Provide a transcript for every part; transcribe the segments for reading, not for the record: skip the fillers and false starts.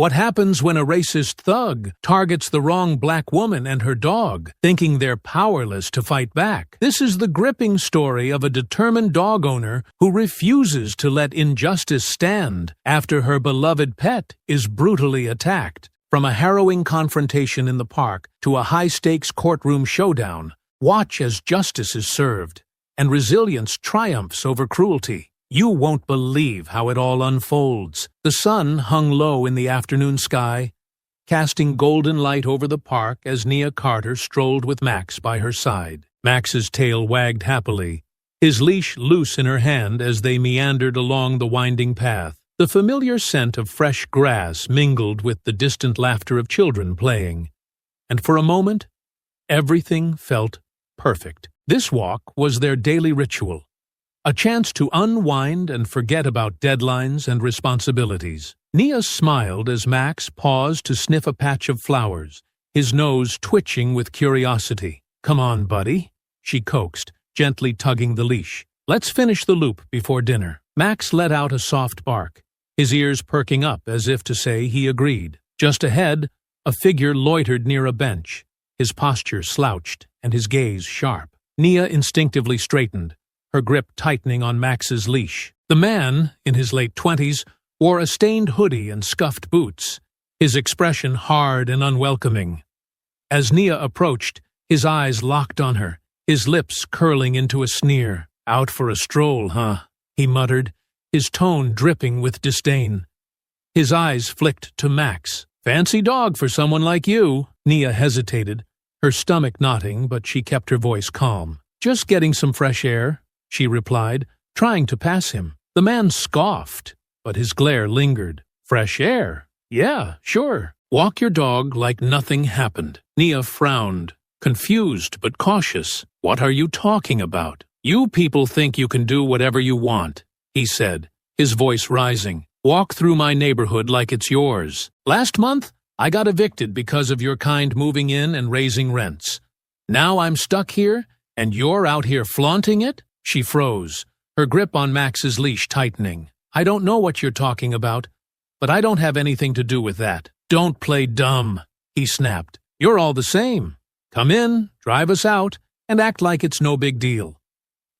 What happens when a racist thug targets the wrong black woman and her dog, thinking they're powerless to fight back? This is the gripping story of a determined dog owner who refuses to let injustice stand after her beloved pet is brutally attacked. From a harrowing confrontation in the park to a high-stakes courtroom showdown, watch as justice is served and resilience triumphs over cruelty. You won't believe how it all unfolds. The sun hung low in the afternoon sky, casting golden light over the park as Nia Carter strolled with Max by her side. Max's tail wagged happily, his leash loose in her hand as they meandered along the winding path. The familiar scent of fresh grass mingled with the distant laughter of children playing, and for a moment, everything felt perfect. This walk was their daily ritual, a chance to unwind and forget about deadlines and responsibilities. Nia smiled as Max paused to sniff a patch of flowers, his nose twitching with curiosity. "Come on, buddy," she coaxed, gently tugging the leash. "Let's finish the loop before dinner." Max let out a soft bark, his ears perking up as if to say he agreed. Just ahead, a figure loitered near a bench, his posture slouched and his gaze sharp. Nia instinctively straightened, her grip tightening on Max's leash. The man, in his late 20s, wore a stained hoodie and scuffed boots, his expression hard and unwelcoming. As Nia approached, his eyes locked on her, his lips curling into a sneer. "Out for a stroll, huh?" he muttered, his tone dripping with disdain. His eyes flicked to Max. "Fancy dog for someone like you." Nia hesitated, her stomach knotting, but she kept her voice calm. "Just getting some fresh air," she replied, trying to pass him. The man scoffed, but his glare lingered. "Fresh air? Yeah, sure. Walk your dog like nothing happened." Nia frowned, confused but cautious. "What are you talking about?" "You people think you can do whatever you want," he said, his voice rising. "Walk through my neighborhood like it's yours. Last month, I got evicted because of your kind moving in and raising rents. Now I'm stuck here, and you're out here flaunting it?" She froze, her grip on Max's leash tightening. "I don't know what you're talking about, but I don't have anything to do with that." "Don't play dumb," he snapped. "You're all the same. Come in, drive us out, and act like it's no big deal.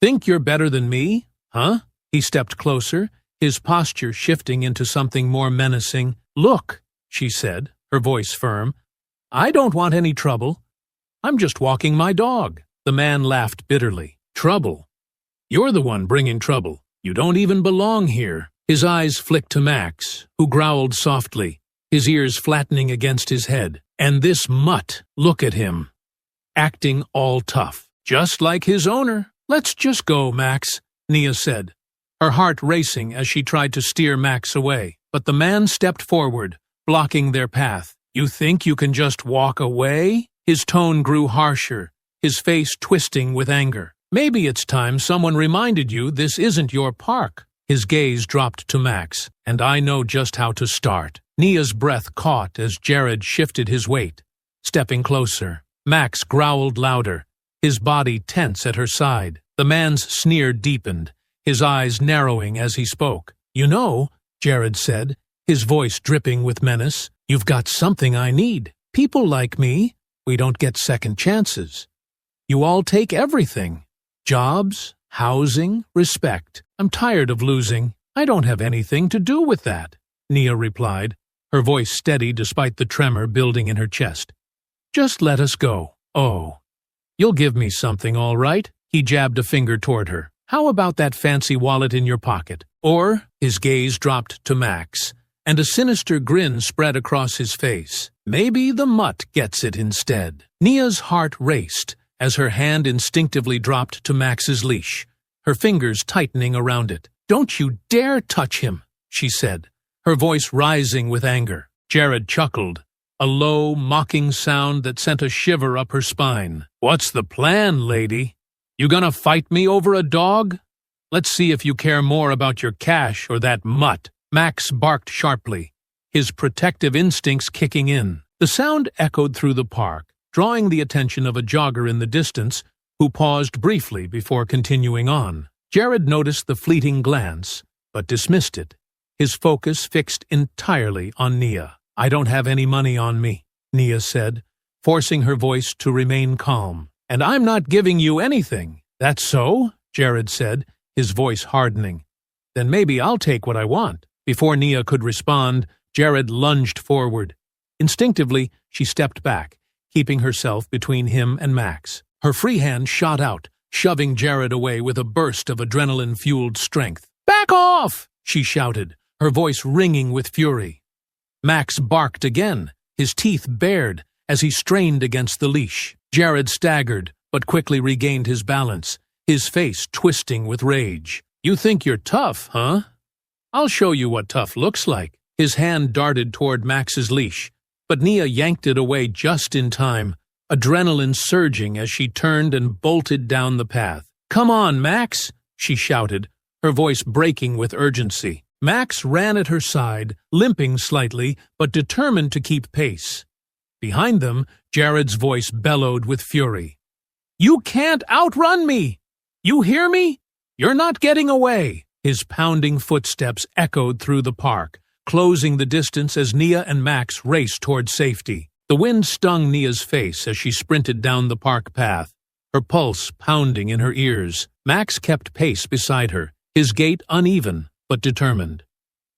Think you're better than me, huh?" He stepped closer, his posture shifting into something more menacing. "Look," she said, her voice firm, "I don't want any trouble. I'm just walking my dog." The man laughed bitterly. "Trouble? You're the one bringing trouble. You don't even belong here." His eyes flicked to Max, who growled softly, his ears flattening against his head. "And this mutt, look at him, acting all tough, just like his owner." "Let's just go, Max," Nia said, her heart racing as she tried to steer Max away. But the man stepped forward, blocking their path. "You think you can just walk away?" His tone grew harsher, his face twisting with anger. "Maybe it's time someone reminded you this isn't your park." His gaze dropped to Max. "And I know just how to start." Nia's breath caught as Jared shifted his weight, stepping closer. Max growled louder, his body tense at her side. The man's sneer deepened, his eyes narrowing as he spoke. "You know," Jared said, his voice dripping with menace, "you've got something I need. People like me, we don't get second chances. You all take everything. Jobs, housing, respect. I'm tired of losing. I don't have anything to do with that," Nia replied, her voice steady despite the tremor building in her chest. "Just let us go." "Oh, you'll give me something, all right?" He jabbed a finger toward her. "How about that fancy wallet in your pocket?" Or, his gaze dropped to Max, and a sinister grin spread across his face. "Maybe the mutt gets it instead." Nia's heart raced as her hand instinctively dropped to Max's leash, her fingers tightening around it. "Don't you dare touch him," she said, her voice rising with anger. Jared chuckled, a low, mocking sound that sent a shiver up her spine. "What's the plan, lady? You gonna fight me over a dog? Let's see if you care more about your cash or that mutt." Max barked sharply, his protective instincts kicking in. The sound echoed through the park, drawing the attention of a jogger in the distance who paused briefly before continuing on. Jared noticed the fleeting glance, but dismissed it, his focus fixed entirely on Nia. I don't have any money on me, Nia said, forcing her voice to remain calm. And I'm not giving you anything. That's so? Jared said, his voice hardening. Then maybe I'll take what I want. Before Nia could respond, Jared lunged forward. Instinctively, she stepped back, keeping herself between him and Max. Her free hand shot out, shoving Jared away with a burst of adrenaline-fueled strength. Back off! She shouted, her voice ringing with fury. Max barked again, his teeth bared, as he strained against the leash. Jared staggered, but quickly regained his balance, his face twisting with rage. You think you're tough, huh? I'll show you what tough looks like. His hand darted toward Max's leash, but Nia yanked it away just in time, adrenaline surging as she turned and bolted down the path. Come on, Max, she shouted, her voice breaking with urgency. Max ran at her side, limping slightly, but determined to keep pace. Behind them, Jared's voice bellowed with fury. You can't outrun me! You hear me? You're not getting away! His pounding footsteps echoed through the park, closing the distance as Nia and Max raced toward safety. The wind stung Nia's face as she sprinted down the park path, her pulse pounding in her ears. Max kept pace beside her, his gait uneven but determined.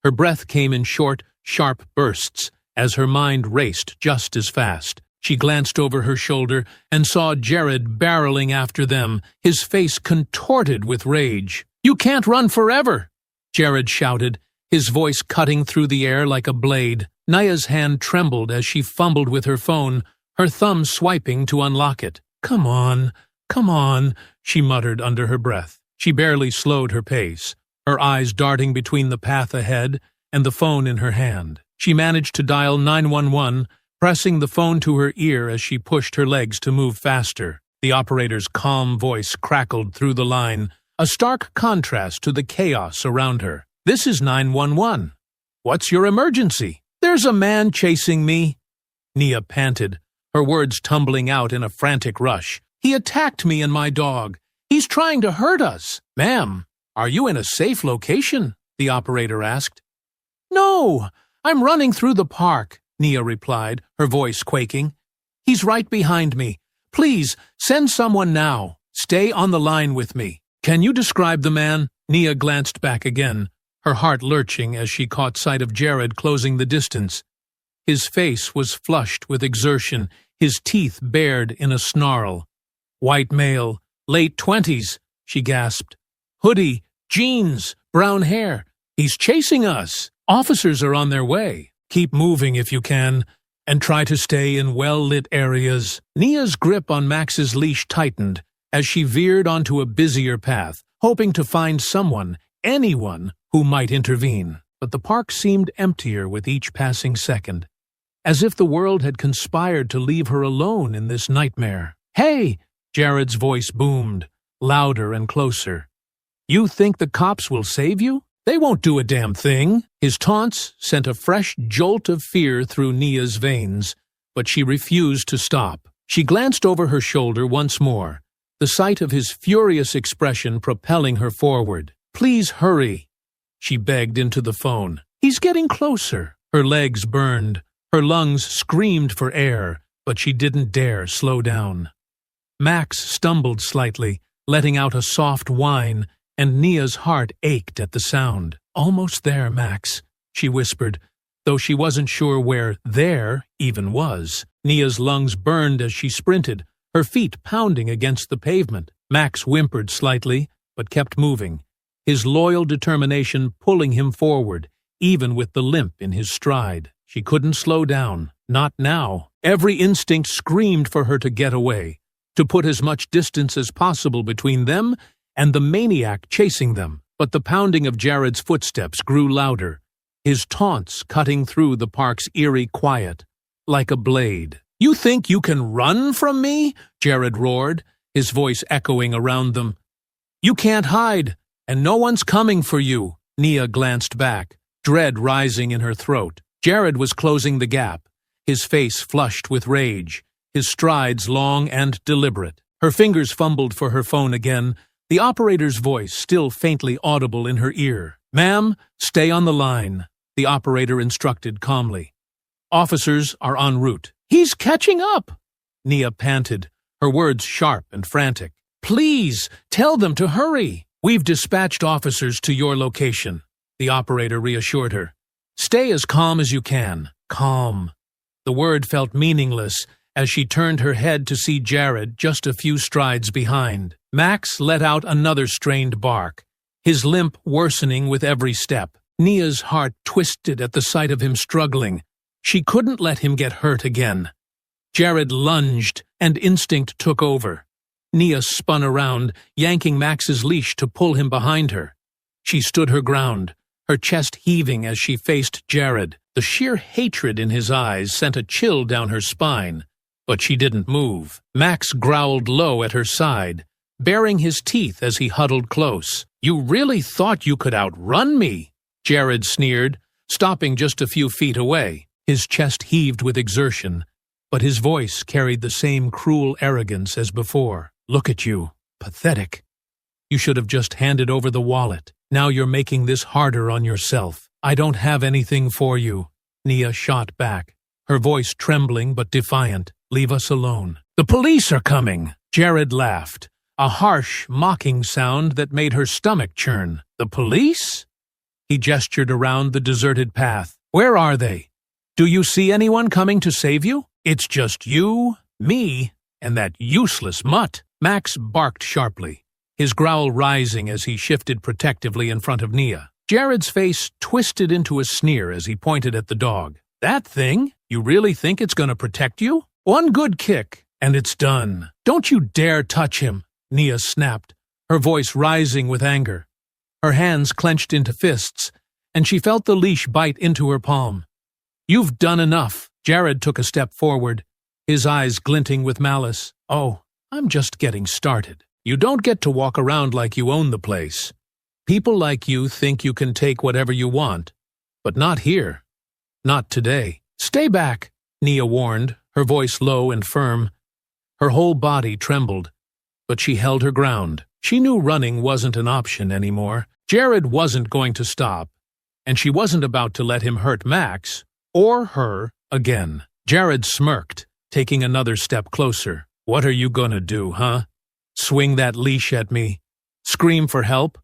Her breath came in short, sharp bursts as her mind raced just as fast. She glanced over her shoulder and saw Jared barreling after them, his face contorted with rage. You can't run forever! Jared shouted, his voice cutting through the air like a blade. Nia's hand trembled as she fumbled with her phone, her thumb swiping to unlock it. Come on, she muttered under her breath. She barely slowed her pace, her eyes darting between the path ahead and the phone in her hand. She managed to dial 911, pressing the phone to her ear as she pushed her legs to move faster. The operator's calm voice crackled through the line, a stark contrast to the chaos around her. This is 911. What's your emergency? There's a man chasing me. Nia panted, her words tumbling out in a frantic rush. He attacked me and my dog. He's trying to hurt us. Ma'am, are you in a safe location? The operator asked. No, I'm running through the park, Nia replied, her voice quaking. He's right behind me. Please, send someone now. Stay on the line with me. Can you describe the man? Nia glanced back again, her heart lurching as she caught sight of Jared closing the distance. His face was flushed with exertion, his teeth bared in a snarl. White male, late 20s, she gasped. Hoodie, jeans, brown hair. He's chasing us. Officers are on their way. Keep moving if you can, and try to stay in well-lit areas. Nia's grip on Max's leash tightened as she veered onto a busier path, hoping to find someone, anyone, who might intervene. But the park seemed emptier with each passing second, as if the world had conspired to leave her alone in this nightmare. Hey! Jared's voice boomed, louder and closer. You think the cops will save you? They won't do a damn thing. His taunts sent a fresh jolt of fear through Nia's veins, but she refused to stop. She glanced over her shoulder once more, the sight of his furious expression propelling her forward. Please hurry, she begged into the phone. He's getting closer. Her legs burned, her lungs screamed for air, but she didn't dare slow down. Max stumbled slightly, letting out a soft whine, and Nia's heart ached at the sound. Almost there, Max, she whispered, though she wasn't sure where there even was. Nia's lungs burned as she sprinted, her feet pounding against the pavement. Max whimpered slightly, but kept moving, his loyal determination pulling him forward, even with the limp in his stride. She couldn't slow down, not now. Every instinct screamed for her to get away, to put as much distance as possible between them and the maniac chasing them. But the pounding of Jared's footsteps grew louder, his taunts cutting through the park's eerie quiet, like a blade. You think you can run from me? Jared roared, his voice echoing around them. You can't hide, and no one's coming for you. Nia glanced back, dread rising in her throat. Jared was closing the gap, his face flushed with rage, his strides long and deliberate. Her fingers fumbled for her phone again, the operator's voice still faintly audible in her ear. Ma'am, stay on the line, the operator instructed calmly. Officers are en route. He's catching up! Nia panted, her words sharp and frantic. Please, tell them to hurry. We've dispatched officers to your location, the operator reassured her. Stay as calm as you can. Calm. The word felt meaningless as she turned her head to see Jared just a few strides behind. Max let out another strained bark, his limp worsening with every step. Nia's heart twisted at the sight of him struggling. She couldn't let him get hurt again. Jared lunged, and instinct took over. Nia spun around, yanking Max's leash to pull him behind her. She stood her ground, her chest heaving as she faced Jared. The sheer hatred in his eyes sent a chill down her spine, but she didn't move. Max growled low at her side, baring his teeth as he huddled close. You really thought you could outrun me? Jared sneered, stopping just a few feet away. His chest heaved with exertion, but his voice carried the same cruel arrogance as before. Look at you. Pathetic. You should have just handed over the wallet. Now you're making this harder on yourself. I don't have anything for you. Nia shot back, her voice trembling but defiant. Leave us alone. The police are coming. Jared laughed, a harsh, mocking sound that made her stomach churn. The police? He gestured around the deserted path. Where are they? Do you see anyone coming to save you? It's just you, me, and that useless mutt. Max barked sharply, his growl rising as he shifted protectively in front of Nia. Jared's face twisted into a sneer as he pointed at the dog. That thing? You really think it's going to protect you? One good kick, and it's done. Don't you dare touch him, Nia snapped, her voice rising with anger. Her hands clenched into fists, and she felt the leash bite into her palm. You've done enough. Jared took a step forward, his eyes glinting with malice. Oh, I'm just getting started. You don't get to walk around like you own the place. People like you think you can take whatever you want, but not here. Not today. Stay back, Nia warned, her voice low and firm. Her whole body trembled, but she held her ground. She knew running wasn't an option anymore. Jared wasn't going to stop, and she wasn't about to let him hurt Max, or her, again. Jared smirked, taking another step closer. What are you gonna do, huh? Swing that leash at me? Scream for help?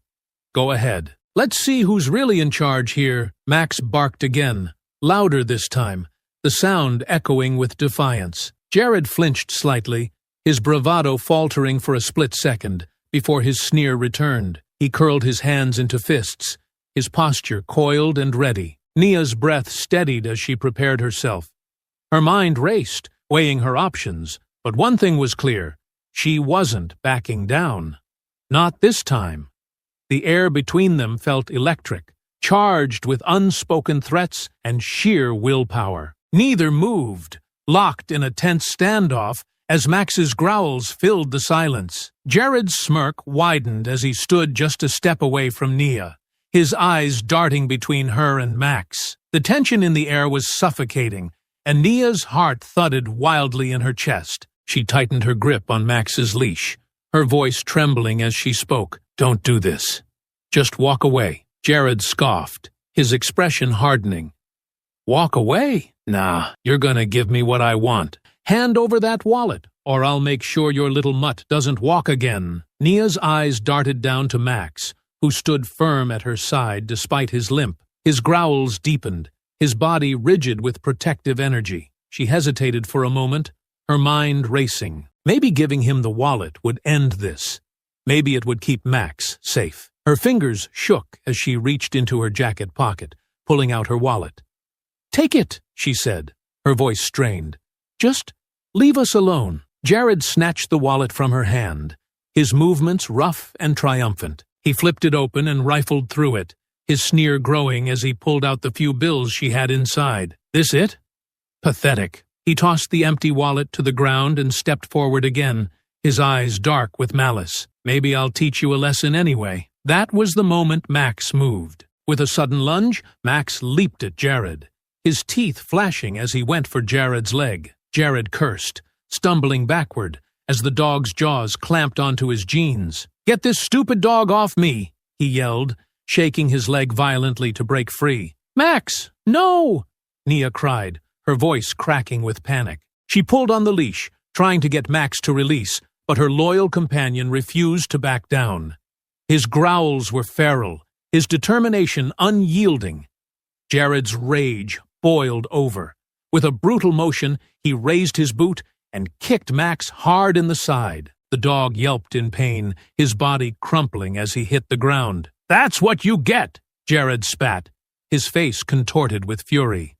Go ahead. Let's see who's really in charge here. Max barked again, louder this time, the sound echoing with defiance. Jared flinched slightly, his bravado faltering for a split second before his sneer returned. He curled his hands into fists, his posture coiled and ready. Nia's breath steadied as she prepared herself. Her mind raced, weighing her options, but one thing was clear. She wasn't backing down. Not this time. The air between them felt electric, charged with unspoken threats and sheer willpower. Neither moved, locked in a tense standoff as Max's growls filled the silence. Jared's smirk widened as he stood just a step away from Nia, his eyes darting between her and Max. The tension in the air was suffocating, and Nia's heart thudded wildly in her chest. She tightened her grip on Max's leash, her voice trembling as she spoke. Don't do this. Just walk away. Jared scoffed, his expression hardening. Walk away? Nah, you're gonna give me what I want. Hand over that wallet, or I'll make sure your little mutt doesn't walk again. Nia's eyes darted down to Max, who stood firm at her side despite his limp. His growls deepened, his body rigid with protective energy. She hesitated for a moment, her mind racing. Maybe giving him the wallet would end this. Maybe it would keep Max safe. Her fingers shook as she reached into her jacket pocket, pulling out her wallet. Take it, she said, her voice strained. Just leave us alone. Jared snatched the wallet from her hand, his movements rough and triumphant. He flipped it open and rifled through it, his sneer growing as he pulled out the few bills she had inside. This it? Pathetic. He tossed the empty wallet to the ground and stepped forward again, his eyes dark with malice. Maybe I'll teach you a lesson anyway. That was the moment Max moved. With a sudden lunge, Max leaped at Jared, his teeth flashing as he went for Jared's leg. Jared cursed, stumbling backward as the dog's jaws clamped onto his jeans. Get this stupid dog off me, he yelled, shaking his leg violently to break free. Max, no! Nia cried, her voice cracking with panic. She pulled on the leash, trying to get Max to release, but her loyal companion refused to back down. His growls were feral, his determination unyielding. Jared's rage boiled over. With a brutal motion, he raised his boot and kicked Max hard in the side. The dog yelped in pain, his body crumpling as he hit the ground. "That's what you get!" Jared spat, his face contorted with fury.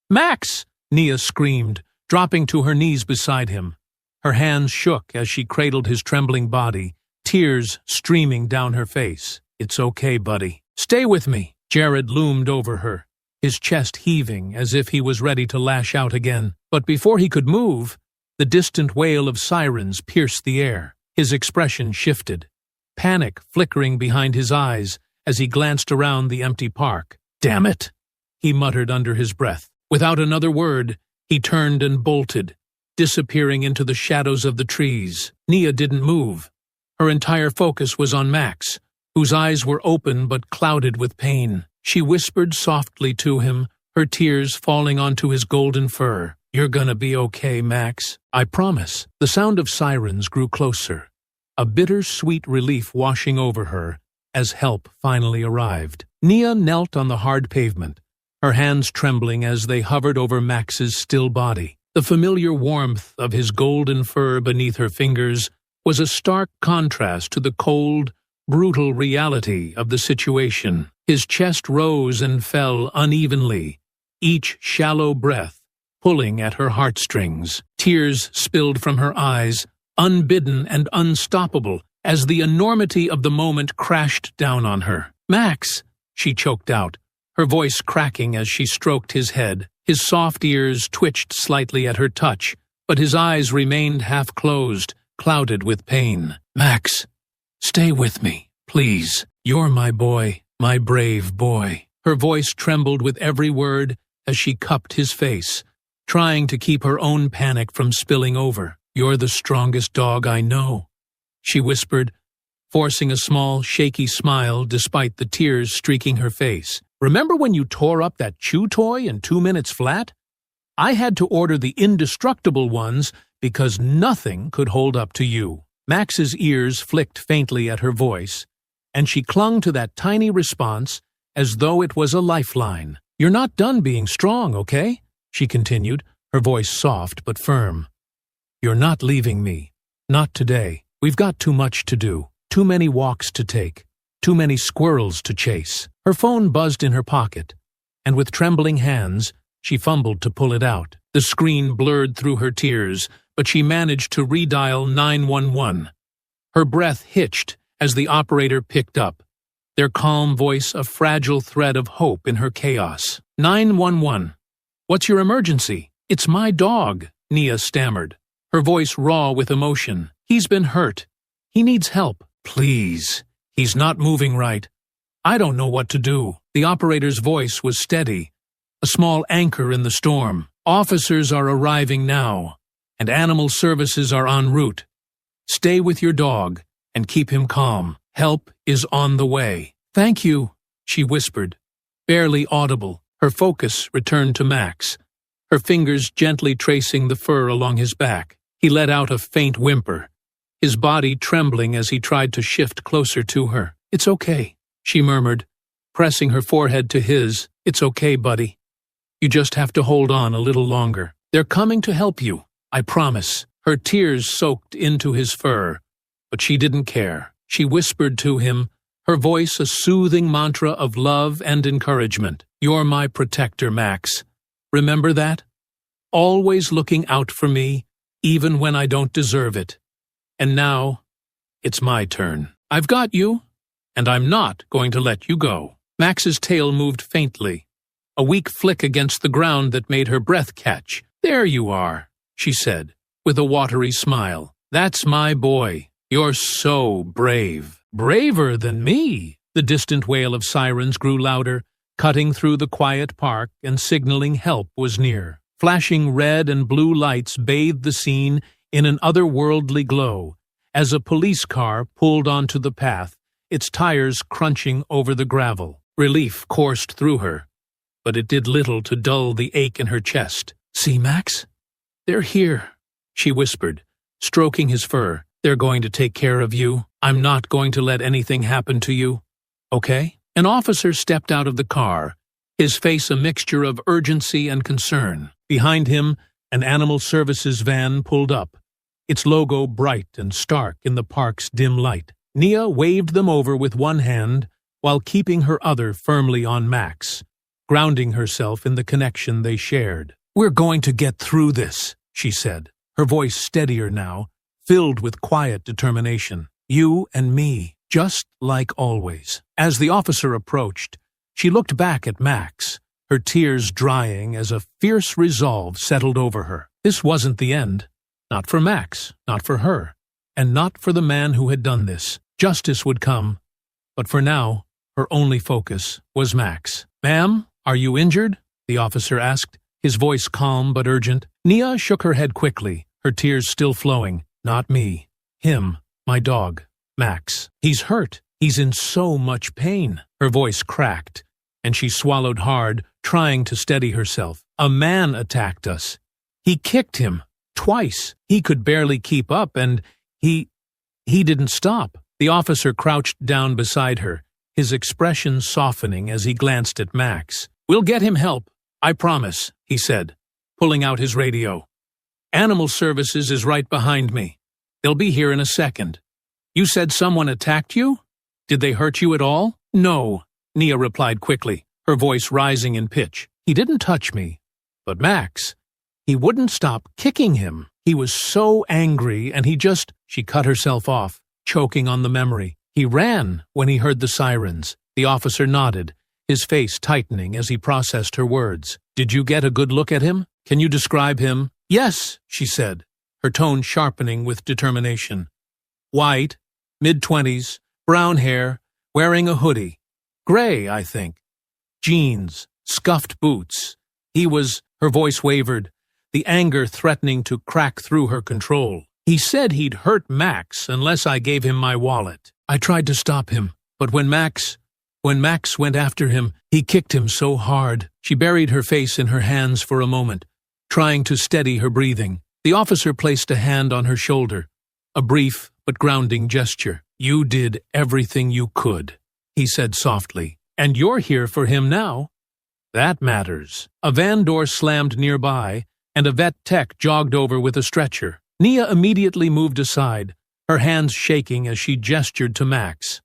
"Max!" Nia screamed, dropping to her knees beside him. Her hands shook as she cradled his trembling body, tears streaming down her face. "It's okay, buddy. Stay with me." Jared loomed over her, his chest heaving as if he was ready to lash out again. But before he could move, the distant wail of sirens pierced the air. His expression shifted, panic flickering behind his eyes as he glanced around the empty park. "Damn it," he muttered under his breath. Without another word, he turned and bolted, disappearing into the shadows of the trees. Nia didn't move. Her entire focus was on Max, whose eyes were open but clouded with pain. She whispered softly to him, her tears falling onto his golden fur. "You're gonna be okay, Max. I promise." The sound of sirens grew closer, a bitter-sweet relief washing over her as help finally arrived. Nia knelt on the hard pavement, her hands trembling as they hovered over Max's still body. The familiar warmth of his golden fur beneath her fingers was a stark contrast to the cold, brutal reality of the situation. His chest rose and fell unevenly, each shallow breath pulling at her heartstrings. Tears spilled from her eyes, unbidden and unstoppable, as the enormity of the moment crashed down on her. "Max!" she choked out, her voice cracking as she stroked his head. His soft ears twitched slightly at her touch, but his eyes remained half-closed, clouded with pain. "Max, stay with me, please. You're my boy, my brave boy." Her voice trembled with every word as she cupped his face, trying to keep her own panic from spilling over. "You're the strongest dog I know," she whispered, forcing a small, shaky smile despite the tears streaking her face. "Remember when you tore up that chew toy in 2 minutes flat? I had to order the indestructible ones because nothing could hold up to you." Max's ears flicked faintly at her voice, and she clung to that tiny response as though it was a lifeline. "You're not done being strong, okay?" she continued, her voice soft but firm. "You're not leaving me. Not today. We've got too much to do, too many walks to take, too many squirrels to chase." Her phone buzzed in her pocket, and with trembling hands, she fumbled to pull it out. The screen blurred through her tears, but she managed to redial 911. Her breath hitched as the operator picked up, their calm voice a fragile thread of hope in her chaos. 911. "What's your emergency?" "It's my dog," Nia stammered, her voice raw with emotion. "He's been hurt. He needs help." "Please. He's not moving right. I don't know what to do." The operator's voice was steady, a small anchor in the storm. "Officers are arriving now, and animal services are en route. Stay with your dog and keep him calm. Help is on the way." "Thank you," she whispered, barely audible. Her focus returned to Max, her fingers gently tracing the fur along his back. He let out a faint whimper, his body trembling as he tried to shift closer to her. "It's okay," she murmured, pressing her forehead to his. "It's okay, buddy. You just have to hold on a little longer. They're coming to help you, I promise." Her tears soaked into his fur, but she didn't care. She whispered to him, her voice a soothing mantra of love and encouragement. "You're my protector, Max. Remember that? Always looking out for me, even when I don't deserve it. And now, it's my turn. I've got you, and I'm not going to let you go." Max's tail moved faintly, a weak flick against the ground that made her breath catch. "There you are," she said, with a watery smile. "That's my boy. You're so brave." "Braver than me!" The distant wail of sirens grew louder, cutting through the quiet park and signaling help was near. Flashing red and blue lights bathed the scene in an otherworldly glow as a police car pulled onto the path, its tires crunching over the gravel. Relief coursed through her, but it did little to dull the ache in her chest. "See, Max? They're here," she whispered, stroking his fur. "They're going to take care of you. I'm not going to let anything happen to you. Okay?" An officer stepped out of the car, his face a mixture of urgency and concern. Behind him, an animal services van pulled up, its logo bright and stark in the park's dim light. Nia waved them over with one hand while keeping her other firmly on Max, grounding herself in the connection they shared. "We're going to get through this," she said, her voice steadier now, filled with quiet determination. "You and me, just like always." As the officer approached, she looked back at Max, her tears drying as a fierce resolve settled over her. This wasn't the end. Not for Max, not for her, and not for the man who had done this. Justice would come, but for now, her only focus was Max. "Ma'am, are you injured?" the officer asked, his voice calm but urgent. Nia shook her head quickly, her tears still flowing. "Not me. Him, my dog, Max. He's hurt. He's in so much pain." Her voice cracked, and she swallowed hard, trying to steady herself. "A man attacked us. He kicked him. Twice. He could barely keep up, and he didn't stop." The officer crouched down beside her, his expression softening as he glanced at Max. "We'll get him help, I promise," he said, pulling out his radio. "Animal Services is right behind me. They'll be here in a second. You said someone attacked you? Did they hurt you at all?" "No," Nia replied quickly, her voice rising in pitch. "He didn't touch me. But Max, he wouldn't stop kicking him. He was so angry, and She cut herself off, choking on the memory. "He ran when he heard the sirens." The officer nodded, his face tightening as he processed her words. "Did you get a good look at him? Can you describe him?" "Yes," she said, her tone sharpening with determination. "White, mid-20s, brown hair, wearing a hoodie. Gray, I think. Jeans, scuffed boots. Her voice wavered, the anger threatening to crack through her control. "He said he'd hurt Max unless I gave him my wallet. I tried to stop him, but when Max went after him, he kicked him so hard." She buried her face in her hands for a moment, trying to steady her breathing. The officer placed a hand on her shoulder, a brief but grounding gesture. "You did everything you could," he said softly, "and you're here for him now. That matters." A van door slammed nearby, and a vet tech jogged over with a stretcher. Nia immediately moved aside, her hands shaking as she gestured to Max.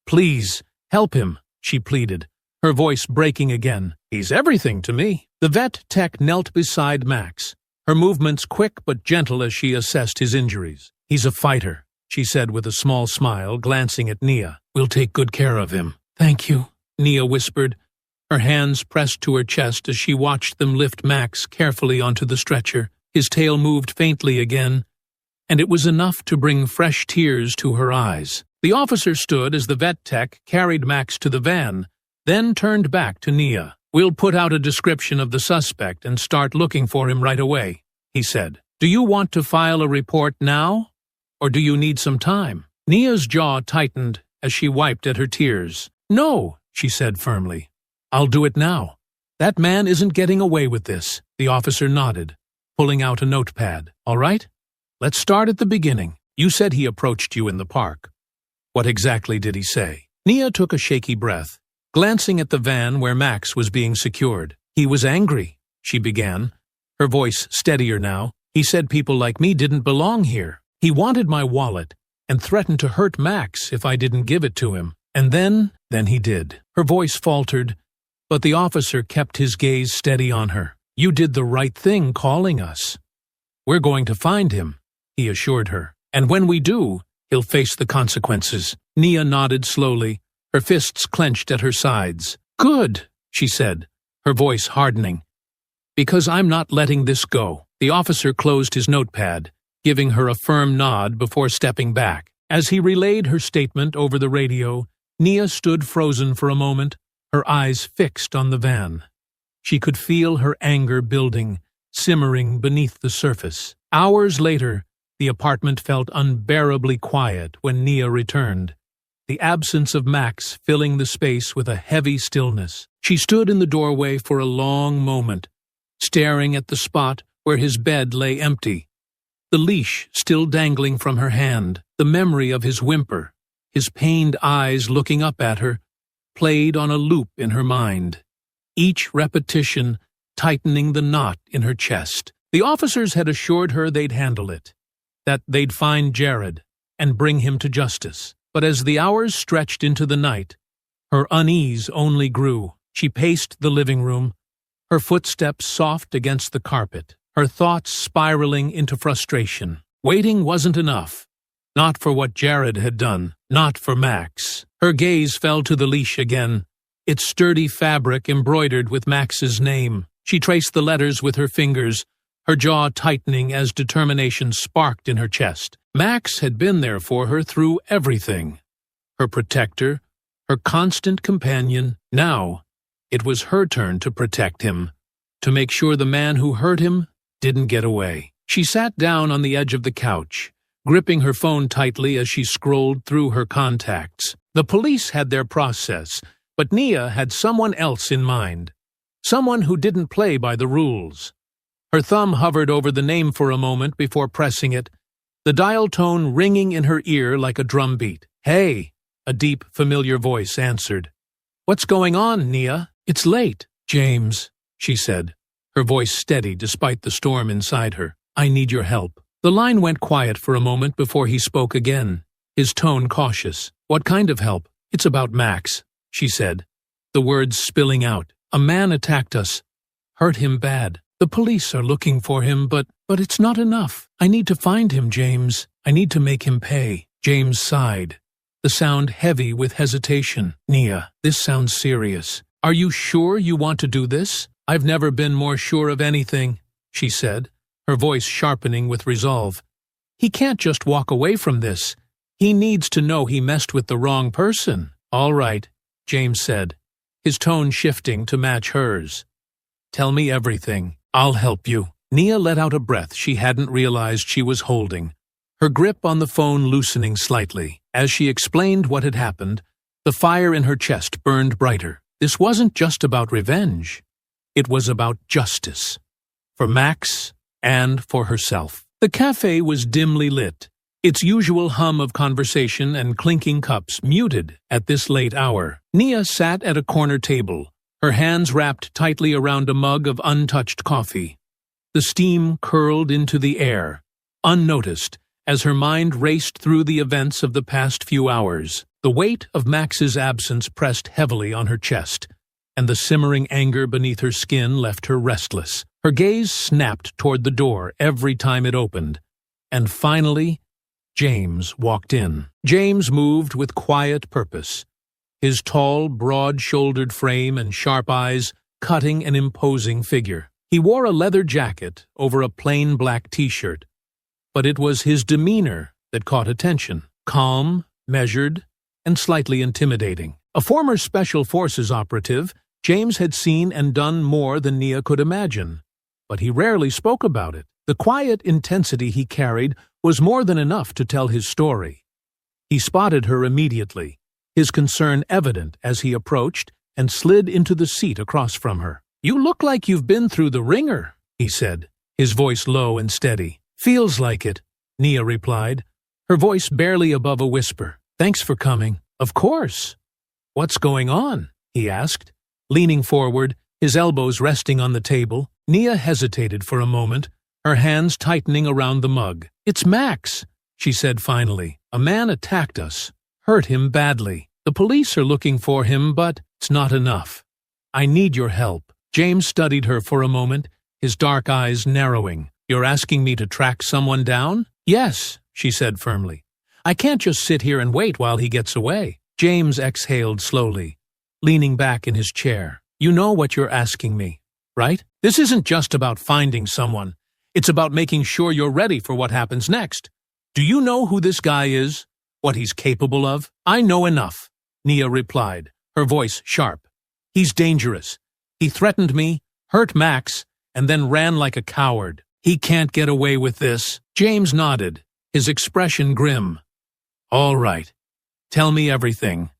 "Please, help him," she pleaded, her voice breaking again. "He's everything to me." The vet tech knelt beside Max, her movements quick but gentle as she assessed his injuries. "He's a fighter," she said with a small smile, glancing at Nia. "We'll take good care of him." "Thank you," Nia whispered, her hands pressed to her chest as she watched them lift Max carefully onto the stretcher. His tail moved faintly again, and it was enough to bring fresh tears to her eyes. The officer stood as the vet tech carried Max to the van, then turned back to Nia. "We'll put out a description of the suspect and start looking for him right away," he said. "Do you want to file a report now, or do you need some time?" Nia's jaw tightened as she wiped at her tears. "No," she said firmly. "I'll do it now. That man isn't getting away with this." The officer nodded, pulling out a notepad. "All right, let's start at the beginning. You said he approached you in the park. What exactly did he say?" Nia took a shaky breath, glancing at the van where Max was being secured. "He was angry," she began, her voice steadier now. "He said people like me didn't belong here. He wanted my wallet and threatened to hurt Max if I didn't give it to him. And then he did." Her voice faltered, but the officer kept his gaze steady on her. "You did the right thing calling us. We're going to find him," he assured her. "And when we do, he'll face the consequences." Nia nodded slowly, her fists clenched at her sides. "Good," she said, her voice hardening. "Because I'm not letting this go." The officer closed his notepad, giving her a firm nod before stepping back. As he relayed her statement over the radio, Nia stood frozen for a moment, her eyes fixed on the van. She could feel her anger building, simmering beneath the surface. Hours later, the apartment felt unbearably quiet when Nia returned, the absence of Max filling the space with a heavy stillness. She stood in the doorway for a long moment, staring at the spot where his bed lay empty. The leash still dangling from her hand, the memory of his whimper, his pained eyes looking up at her, played on a loop in her mind, each repetition tightening the knot in her chest. The officers had assured her they'd handle it, that they'd find Jared and bring him to justice. But as the hours stretched into the night, her unease only grew. She paced the living room, her footsteps soft against the carpet, her thoughts spiraling into frustration. Waiting wasn't enough. Not for what Jared had done, not for Max. Her gaze fell to the leash again, its sturdy fabric embroidered with Max's name. She traced the letters with her fingers, her jaw tightening as determination sparked in her chest. Max had been there for her through everything. Her protector, her constant companion. Now, it was her turn to protect him, to make sure the man who hurt him didn't get away. She sat down on the edge of the couch, gripping her phone tightly as she scrolled through her contacts. The police had their process, but Nia had someone else in mind. Someone who didn't play by the rules. Her thumb hovered over the name for a moment before pressing it, the dial tone ringing in her ear like a drumbeat. "Hey," a deep, familiar voice answered. "What's going on, Nia?" "It's late, James," she said, her voice steady despite the storm inside her. "I need your help." The line went quiet for a moment before he spoke again, his tone cautious. "What kind of help?" "It's about Max," she said, the words spilling out. "A man attacked us, hurt him bad. The police are looking for him, but it's not enough. I need to find him, James. I need to make him pay." James sighed, the sound heavy with hesitation. "Nia, this sounds serious. Are you sure you want to do this?" "I've never been more sure of anything," she said, her voice sharpening with resolve. "He can't just walk away from this. He needs to know he messed with the wrong person." "All right," James said, his tone shifting to match hers. "Tell me everything. I'll help you." Nia let out a breath she hadn't realized she was holding, her grip on the phone loosening slightly. As she explained what had happened, the fire in her chest burned brighter. This wasn't just about revenge. It was about justice. For Max and for herself. The cafe was dimly lit, its usual hum of conversation and clinking cups muted at this late hour. Nia sat at a corner table, her hands wrapped tightly around a mug of untouched coffee. The steam curled into the air, unnoticed, as her mind raced through the events of the past few hours. The weight of Max's absence pressed heavily on her chest, and the simmering anger beneath her skin left her restless. Her gaze snapped toward the door every time it opened, and finally, James walked in. James moved with quiet purpose, his tall, broad-shouldered frame and sharp eyes cutting an imposing figure. He wore a leather jacket over a plain black t-shirt, but it was his demeanor that caught attention. Calm, measured, and slightly intimidating. A former Special Forces operative, James had seen and done more than Nia could imagine, but he rarely spoke about it. The quiet intensity he carried was more than enough to tell his story. He spotted her immediately, his concern evident as he approached and slid into the seat across from her. "You look like you've been through the ringer," he said, his voice low and steady. "Feels like it," Nia replied, her voice barely above a whisper. "Thanks for coming." "Of course." "What's going on?" he asked, leaning forward, his elbows resting on the table. Nia hesitated for a moment, her hands tightening around the mug. "It's Max," she said finally. "A man attacked us, hurt him badly. The police are looking for him, but it's not enough. I need your help." James studied her for a moment, his dark eyes narrowing. "You're asking me to track someone down?" "Yes," she said firmly. "I can't just sit here and wait while he gets away." James exhaled slowly, leaning back in his chair. "You know what you're asking me, right? This isn't just about finding someone. It's about making sure you're ready for what happens next. Do you know who this guy is? What he's capable of?" "I know enough," Nia replied, her voice sharp. "He's dangerous. He threatened me, hurt Max, and then ran like a coward. He can't get away with this." James nodded, his expression grim. "All right. Tell me everything.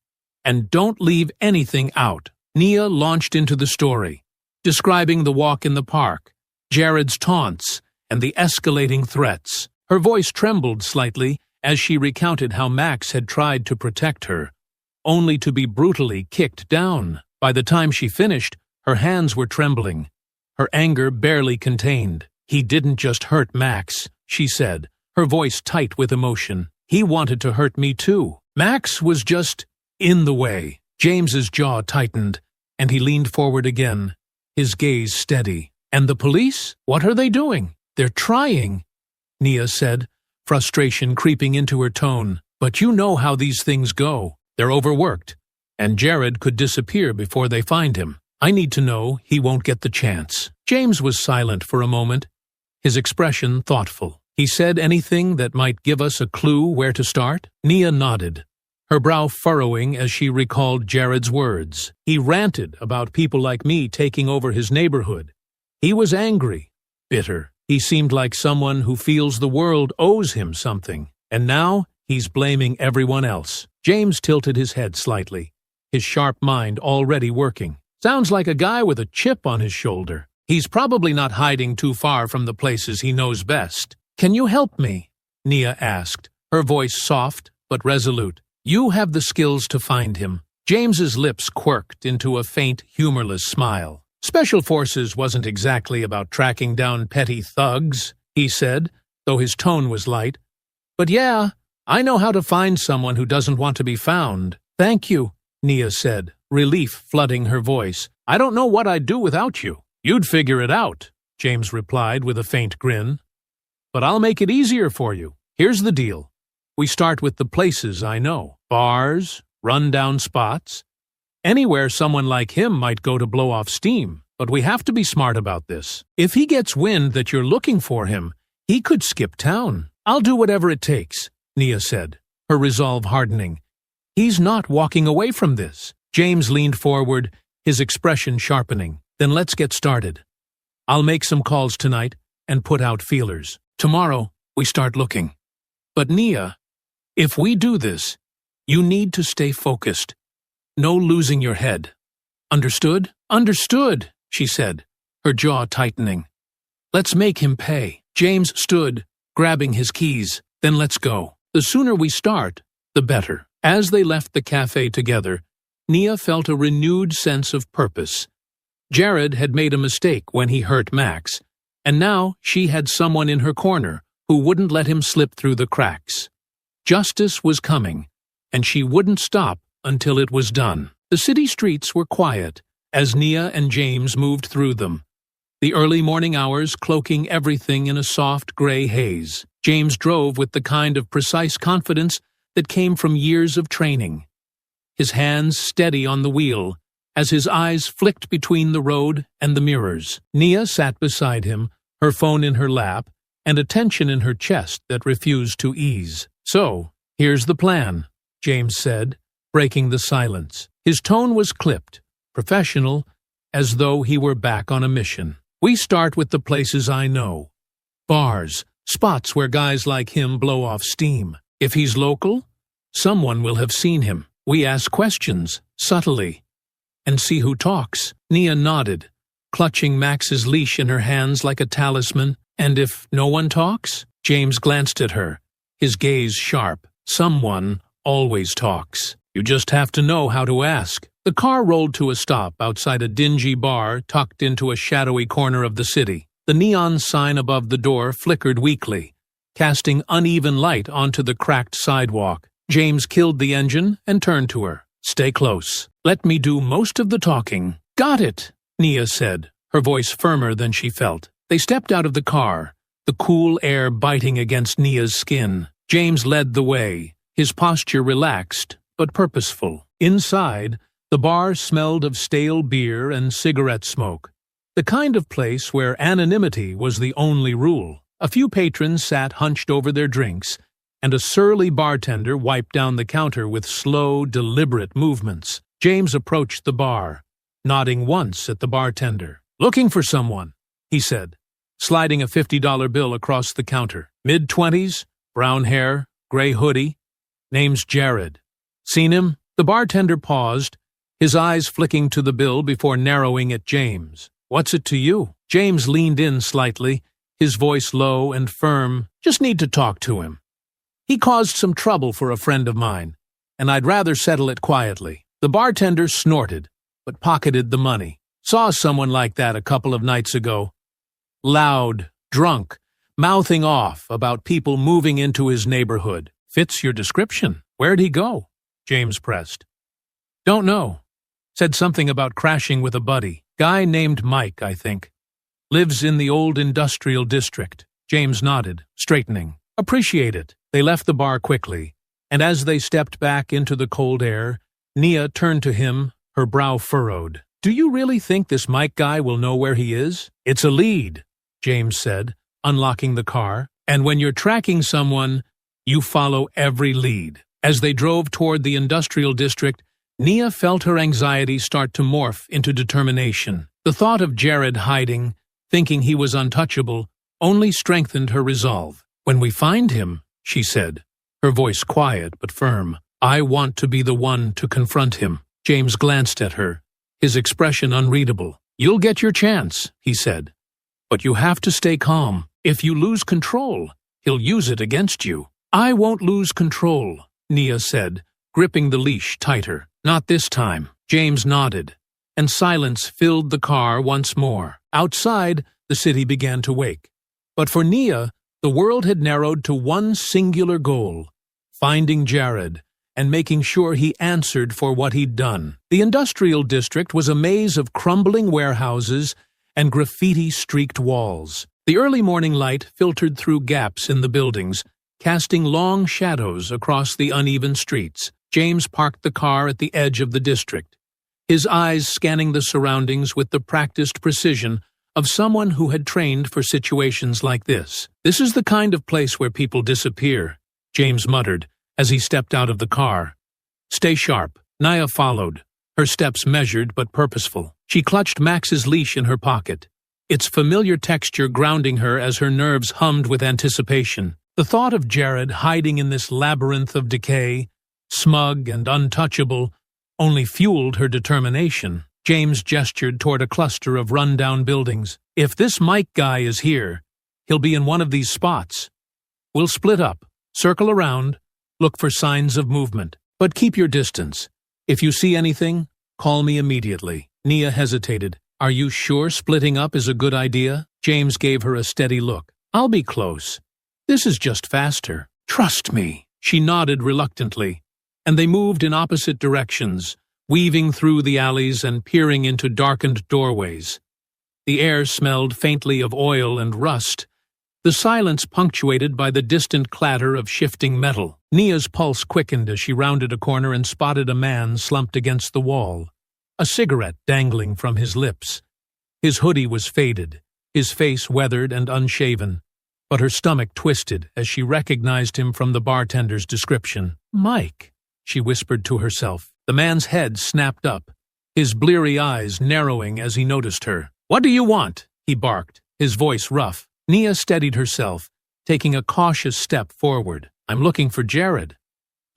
And don't leave anything out." Nia launched into the story, describing the walk in the park, Jared's taunts, and the escalating threats. Her voice trembled slightly as she recounted how Max had tried to protect her, only to be brutally kicked down. By the time she finished, her hands were trembling, her anger barely contained. "He didn't just hurt Max," she said, her voice tight with emotion. "He wanted to hurt me too. Max was just in the way." James's jaw tightened, and he leaned forward again, his gaze steady. "And the police? What are they doing?" "They're trying," Nia said, frustration creeping into her tone. "But you know how these things go. They're overworked, and Jared could disappear before they find him. I need to know he won't get the chance." James was silent for a moment, his expression thoughtful. "He said anything that might give us a clue where to start?" Nia nodded, her brow furrowing as she recalled Jared's words. "He ranted about people like me taking over his neighborhood. He was angry, bitter. He seemed like someone who feels the world owes him something, and now he's blaming everyone else." James tilted his head slightly, his sharp mind already working. "Sounds like a guy with a chip on his shoulder. He's probably not hiding too far from the places he knows best." "Can you help me?" Nia asked, her voice soft but resolute. "You have the skills to find him." James's lips quirked into a faint, humorless smile. "Special Forces wasn't exactly about tracking down petty thugs," he said, though his tone was light. "But yeah, I know how to find someone who doesn't want to be found." "Thank you," Nia said, relief flooding her voice. "I don't know what I'd do without you." "You'd figure it out," James replied with a faint grin. "But I'll make it easier for you. Here's the deal. We start with the places I know. Bars, run-down spots. Anywhere someone like him might go to blow off steam. But we have to be smart about this. If he gets wind that you're looking for him, he could skip town." "I'll do whatever it takes," Nia said, her resolve hardening. "He's not walking away from this." James leaned forward, his expression sharpening. "Then let's get started. I'll make some calls tonight and put out feelers. Tomorrow, we start looking. But Nia, if we do this, you need to stay focused. No losing your head. Understood?" "Understood," she said, her jaw tightening. "Let's make him pay." James stood, grabbing his keys. "Then let's go. The sooner we start, the better." As they left the cafe together, Nia felt a renewed sense of purpose. Jared had made a mistake when he hurt Max, and now she had someone in her corner who wouldn't let him slip through the cracks. Justice was coming, and she wouldn't stop until it was done. The city streets were quiet as Nia and James moved through them, the early morning hours cloaking everything in a soft gray haze. James drove with the kind of precise confidence that came from years of training, his hands steady on the wheel as his eyes flicked between the road and the mirrors. Nia sat beside him, her phone in her lap, and a tension in her chest that refused to ease. "So, here's the plan," James said, breaking the silence. His tone was clipped, professional, as though he were back on a mission. "We start with the places I know. Bars, spots where guys like him blow off steam. If he's local, someone will have seen him. We ask questions, subtly, and see who talks." Nia nodded, clutching Max's leash in her hands like a talisman. "And if no one talks?" James glanced at her, his gaze sharp. "Someone always talks. You just have to know how to ask." The car rolled to a stop outside a dingy bar tucked into a shadowy corner of the city. The neon sign above the door flickered weakly, casting uneven light onto the cracked sidewalk. James killed the engine and turned to her. "Stay close. Let me do most of the talking." "Got it," Nia said, her voice firmer than she felt. They stepped out of the car, the cool air biting against Nia's skin. James led the way, his posture relaxed but purposeful. Inside, the bar smelled of stale beer and cigarette smoke, the kind of place where anonymity was the only rule. A few patrons sat hunched over their drinks, and a surly bartender wiped down the counter with slow, deliberate movements. James approached the bar, nodding once at the bartender. "Looking for someone," he said, sliding a $50 bill across the counter. "Mid-20s, brown hair, gray hoodie. Name's Jared. Seen him?" The bartender paused, his eyes flicking to the bill before narrowing at James. "What's it to you?" James leaned in slightly, his voice low and firm. Just need to talk to him. He caused some trouble for a friend of mine, and I'd rather settle it quietly. The bartender snorted, but pocketed the money. Saw someone like that a couple of nights ago. Loud, drunk, mouthing off about people moving into his neighborhood. Fits your description. Where'd he go? James pressed. Don't know. Said something about crashing with a buddy. Guy named Mike, I think. Lives in the old industrial district. James nodded, straightening. Appreciate it. They left the bar quickly, and as they stepped back into the cold air, Nia turned to him, her brow furrowed. Do you really think this Mike guy will know where he is? It's a lead, James said, unlocking the car. And when you're tracking someone, you follow every lead. As they drove toward the industrial district, Nia felt her anxiety start to morph into determination. The thought of Jared hiding, thinking he was untouchable, only strengthened her resolve. When we find him, she said, her voice quiet but firm, I want to be the one to confront him. James glanced at her, his expression unreadable. You'll get your chance, he said. But you have to stay calm. If you lose control, he'll use it against you. I won't lose control, Nia said, gripping the leash tighter. Not this time. James nodded, and silence filled the car once more. Outside, the city began to wake. But for Nia, the world had narrowed to one singular goal, finding Jared and making sure he answered for what he'd done. The industrial district was a maze of crumbling warehouses and graffiti-streaked walls. The early morning light filtered through gaps in the buildings, casting long shadows across the uneven streets. James parked the car at the edge of the district, his eyes scanning the surroundings with the practiced precision of someone who had trained for situations like this. This is the kind of place where people disappear, James muttered as he stepped out of the car. Stay sharp. Nia followed, her steps measured but purposeful. She clutched Max's leash in her pocket, its familiar texture grounding her as her nerves hummed with anticipation. The thought of Jared hiding in this labyrinth of decay, smug and untouchable, only fueled her determination. James gestured toward a cluster of run-down buildings. If this Mike guy is here, he'll be in one of these spots. We'll split up, circle around, look for signs of movement. But keep your distance. If you see anything, call me immediately. Nia hesitated. Are you sure splitting up is a good idea? James gave her a steady look. I'll be close. This is just faster. Trust me. She nodded reluctantly, and they moved in opposite directions, weaving through the alleys and peering into darkened doorways. The air smelled faintly of oil and rust, the silence punctuated by the distant clatter of shifting metal. Nia's pulse quickened as she rounded a corner and spotted a man slumped against the wall, a cigarette dangling from his lips. His hoodie was faded, his face weathered and unshaven, but her stomach twisted as she recognized him from the bartender's description. Mike, she whispered to herself. The man's head snapped up, his bleary eyes narrowing as he noticed her. What do you want? He barked, his voice rough. Nia steadied herself, taking a cautious step forward. I'm looking for Jared.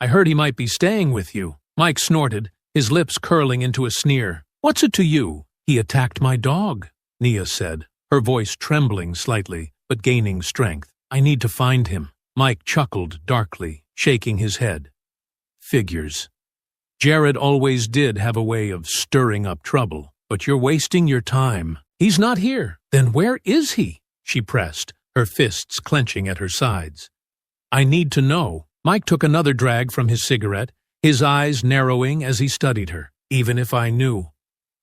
I heard he might be staying with you. Mike snorted, his lips curling into a sneer. What's it to you? He attacked my dog, Nia said, her voice trembling slightly, but gaining strength. I need to find him. Mike chuckled darkly, shaking his head. Figures. Jared always did have a way of stirring up trouble, but you're wasting your time. He's not here. Then where is he? She pressed, her fists clenching at her sides. I need to know. Mike took another drag from his cigarette, his eyes narrowing as he studied her. Even if I knew,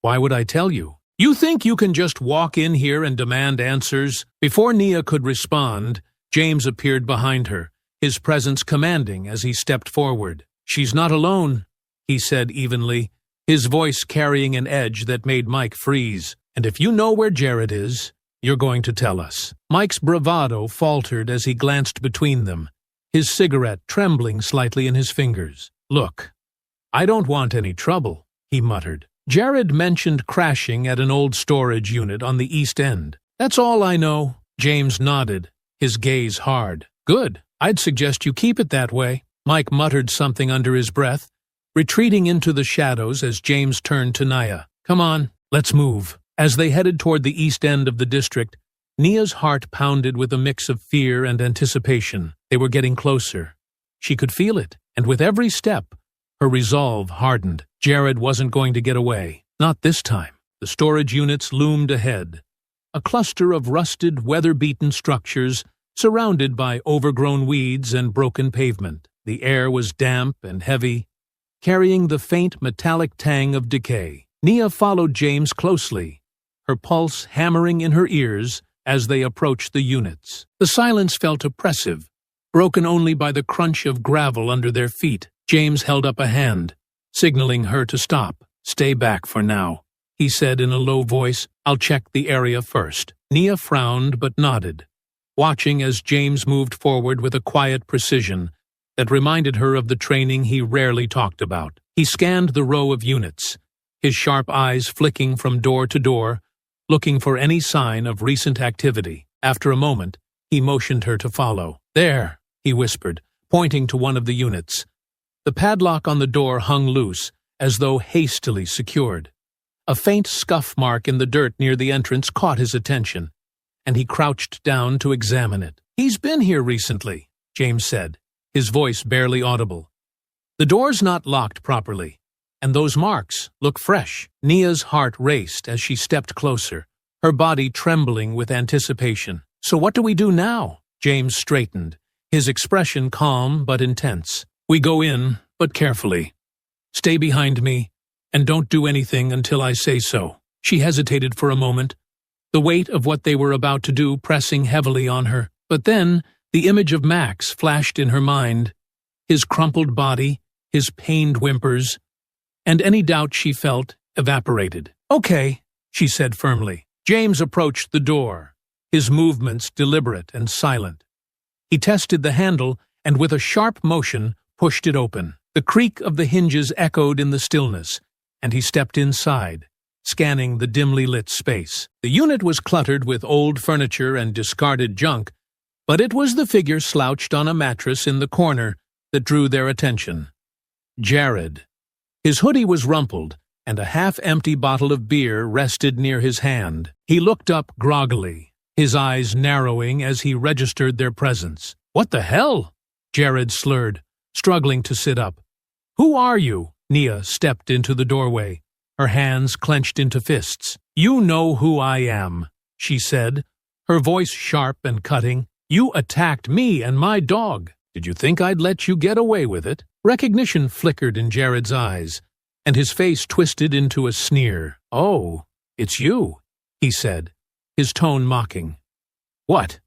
why would I tell you? You think you can just walk in here and demand answers? Before Nia could respond, James appeared behind her, his presence commanding as he stepped forward. She's not alone, he said evenly, his voice carrying an edge that made Mike freeze. And if you know where Jared is, you're going to tell us. Mike's bravado faltered as he glanced between them, his cigarette trembling slightly in his fingers. Look, I don't want any trouble, he muttered. Jared mentioned crashing at an old storage unit on the East End. That's all I know. James nodded, his gaze hard. Good. I'd suggest you keep it that way. Mike muttered something under his breath, retreating into the shadows as James turned to Nia. Come on, let's move. As they headed toward the east end of the district, Nia's heart pounded with a mix of fear and anticipation. They were getting closer. She could feel it, and with every step, her resolve hardened. Jared wasn't going to get away. Not this time. The storage units loomed ahead. A cluster of rusted, weather-beaten structures surrounded by overgrown weeds and broken pavement. The air was damp and heavy, carrying the faint metallic tang of decay. Nia followed James closely, her pulse hammering in her ears as they approached the units. The silence felt oppressive, broken only by the crunch of gravel under their feet. James held up a hand, signaling her to stop. "Stay back for now," he said in a low voice. "I'll check the area first." Nia frowned but nodded, watching as James moved forward with a quiet precision that reminded her of the training he rarely talked about. He scanned the row of units, his sharp eyes flicking from door to door, looking for any sign of recent activity. After a moment, he motioned her to follow. "There," he whispered, pointing to one of the units. The padlock on the door hung loose, as though hastily secured. A faint scuff mark in the dirt near the entrance caught his attention, and he crouched down to examine it. "He's been here recently," James said, his voice barely audible. "The door's not locked properly, and those marks look fresh." Nia's heart raced as she stepped closer, her body trembling with anticipation. "So what do we do now?" James straightened, his expression calm but intense. "We go in, but carefully. Stay behind me, and don't do anything until I say so." She hesitated for a moment, the weight of what they were about to do pressing heavily on her. But then the image of Max flashed in her mind, his crumpled body, his pained whimpers, and any doubt she felt evaporated. "Okay," she said firmly. James approached the door, his movements deliberate and silent. He tested the handle and with a sharp motion pushed it open. The creak of the hinges echoed in the stillness, and he stepped inside, scanning the dimly lit space. The unit was cluttered with old furniture and discarded junk, but it was the figure slouched on a mattress in the corner that drew their attention. Jared. His hoodie was rumpled, and a half-empty bottle of beer rested near his hand. He looked up groggily, his eyes narrowing as he registered their presence. "What the hell?" Jared slurred, struggling to sit up. "Who are you?" Nia stepped into the doorway, her hands clenched into fists. "You know who I am," she said, her voice sharp and cutting. "You attacked me and my dog. Did you think I'd let you get away with it?" Recognition flickered in Jared's eyes, and his face twisted into a sneer. "Oh, it's you," he said, his tone mocking. "What?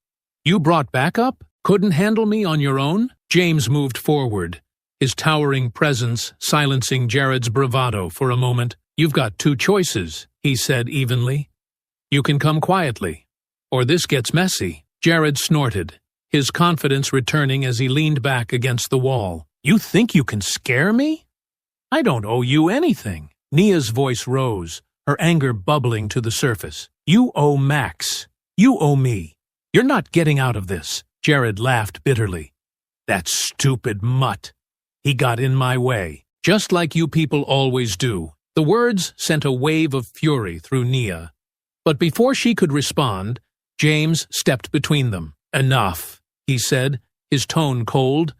You brought backup? Couldn't handle me on your own?" James moved forward, his towering presence silencing Jared's bravado for a moment. "You've got two choices," he said evenly. "You can come quietly, or this gets messy." Jared snorted, his confidence returning as he leaned back against the wall. "You think you can scare me? I don't owe you anything." Nia's voice rose, her anger bubbling to the surface. "You owe Max. You owe me. You're not getting out of this." Jared laughed bitterly. "That stupid mutt. He got in my way, just like you people always do." The words sent a wave of fury through Nia, but before she could respond, James stepped between them. "Enough," he said, his tone cold.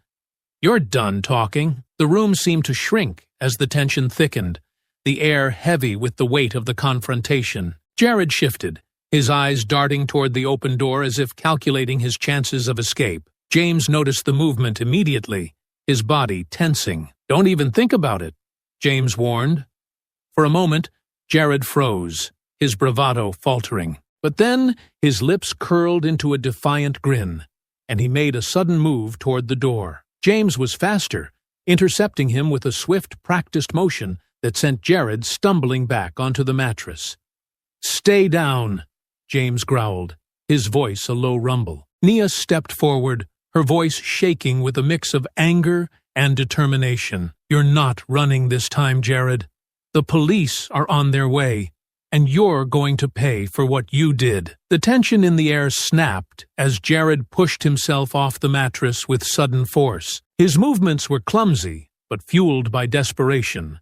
"You're done talking." The room seemed to shrink as the tension thickened, the air heavy with the weight of the confrontation. Jared shifted, his eyes darting toward the open door as if calculating his chances of escape. James noticed the movement immediately, his body tensing. "Don't even think about it," James warned. For a moment, Jared froze, his bravado faltering. But then his lips curled into a defiant grin, and he made a sudden move toward the door. James was faster, intercepting him with a swift, practiced motion that sent Jared stumbling back onto the mattress. "Stay down," James growled, his voice a low rumble. Nia stepped forward, her voice shaking with a mix of anger and determination. "You're not running this time, Jared. The police are on their way, and you're going to pay for what you did." The tension in the air snapped as Jared pushed himself off the mattress with sudden force. His movements were clumsy, but fueled by desperation.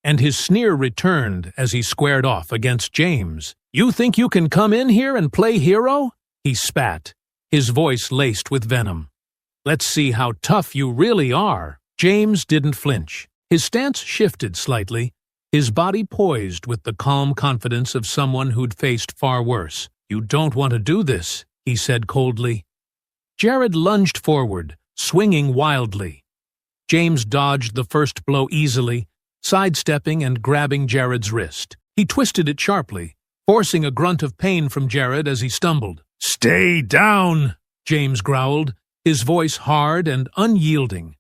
and his sneer returned as he squared off against James. "You think you can come in here and play hero?" he spat, his voice laced with venom. "Let's see how tough you really are." James didn't flinch. His stance shifted slightly, his body poised with the calm confidence of someone who'd faced far worse. "You don't want to do this," he said coldly. Jared lunged forward, swinging wildly. James dodged the first blow easily, sidestepping and grabbing Jared's wrist. He twisted it sharply, forcing a grunt of pain from Jared as he stumbled. "Stay down," James growled, his voice hard and unyielding.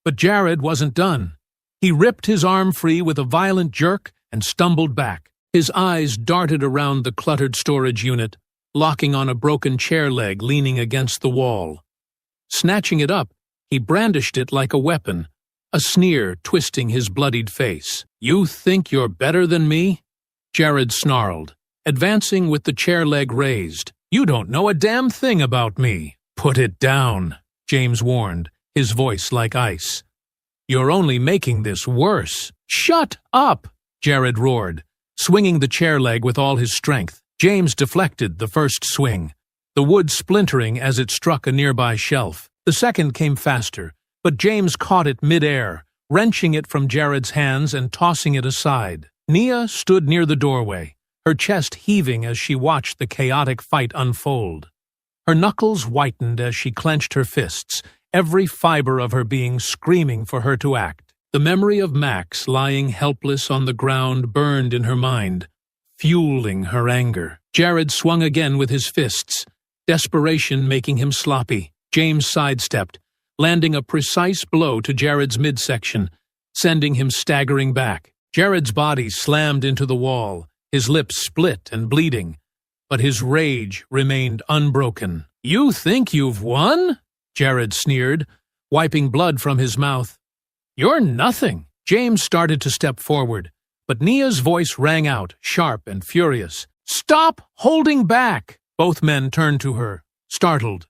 But Jared wasn't done. He ripped his arm free with a violent jerk and stumbled back. His eyes darted around the cluttered storage unit, locking on a broken chair leg leaning against the wall. Snatching it up, he brandished it like a weapon, a sneer twisting his bloodied face. "You think you're better than me?" Jared snarled, advancing with the chair leg raised. "You don't know a damn thing about me." "Put it down," James warned, his voice like ice. "You're only making this worse." "Shut up!" Jared roared, swinging the chair leg with all his strength. James deflected the first swing, the wood splintering as it struck a nearby shelf. The second came faster, but James caught it mid-air, wrenching it from Jared's hands and tossing it aside. Nia stood near the doorway, her chest heaving as she watched the chaotic fight unfold. Her knuckles whitened as she clenched her fists, every fiber of her being screaming for her to act. The memory of Max lying helpless on the ground burned in her mind, fueling her anger. Jared swung again with his fists, desperation making him sloppy. James sidestepped, landing a precise blow to Jared's midsection, sending him staggering back. Jared's body slammed into the wall, his lips split and bleeding, but his rage remained unbroken. "You think you've won?" Jared sneered, wiping blood from his mouth. "You're nothing." James started to step forward, but Nia's voice rang out, sharp and furious. "Stop holding back!" Both men turned to her, startled.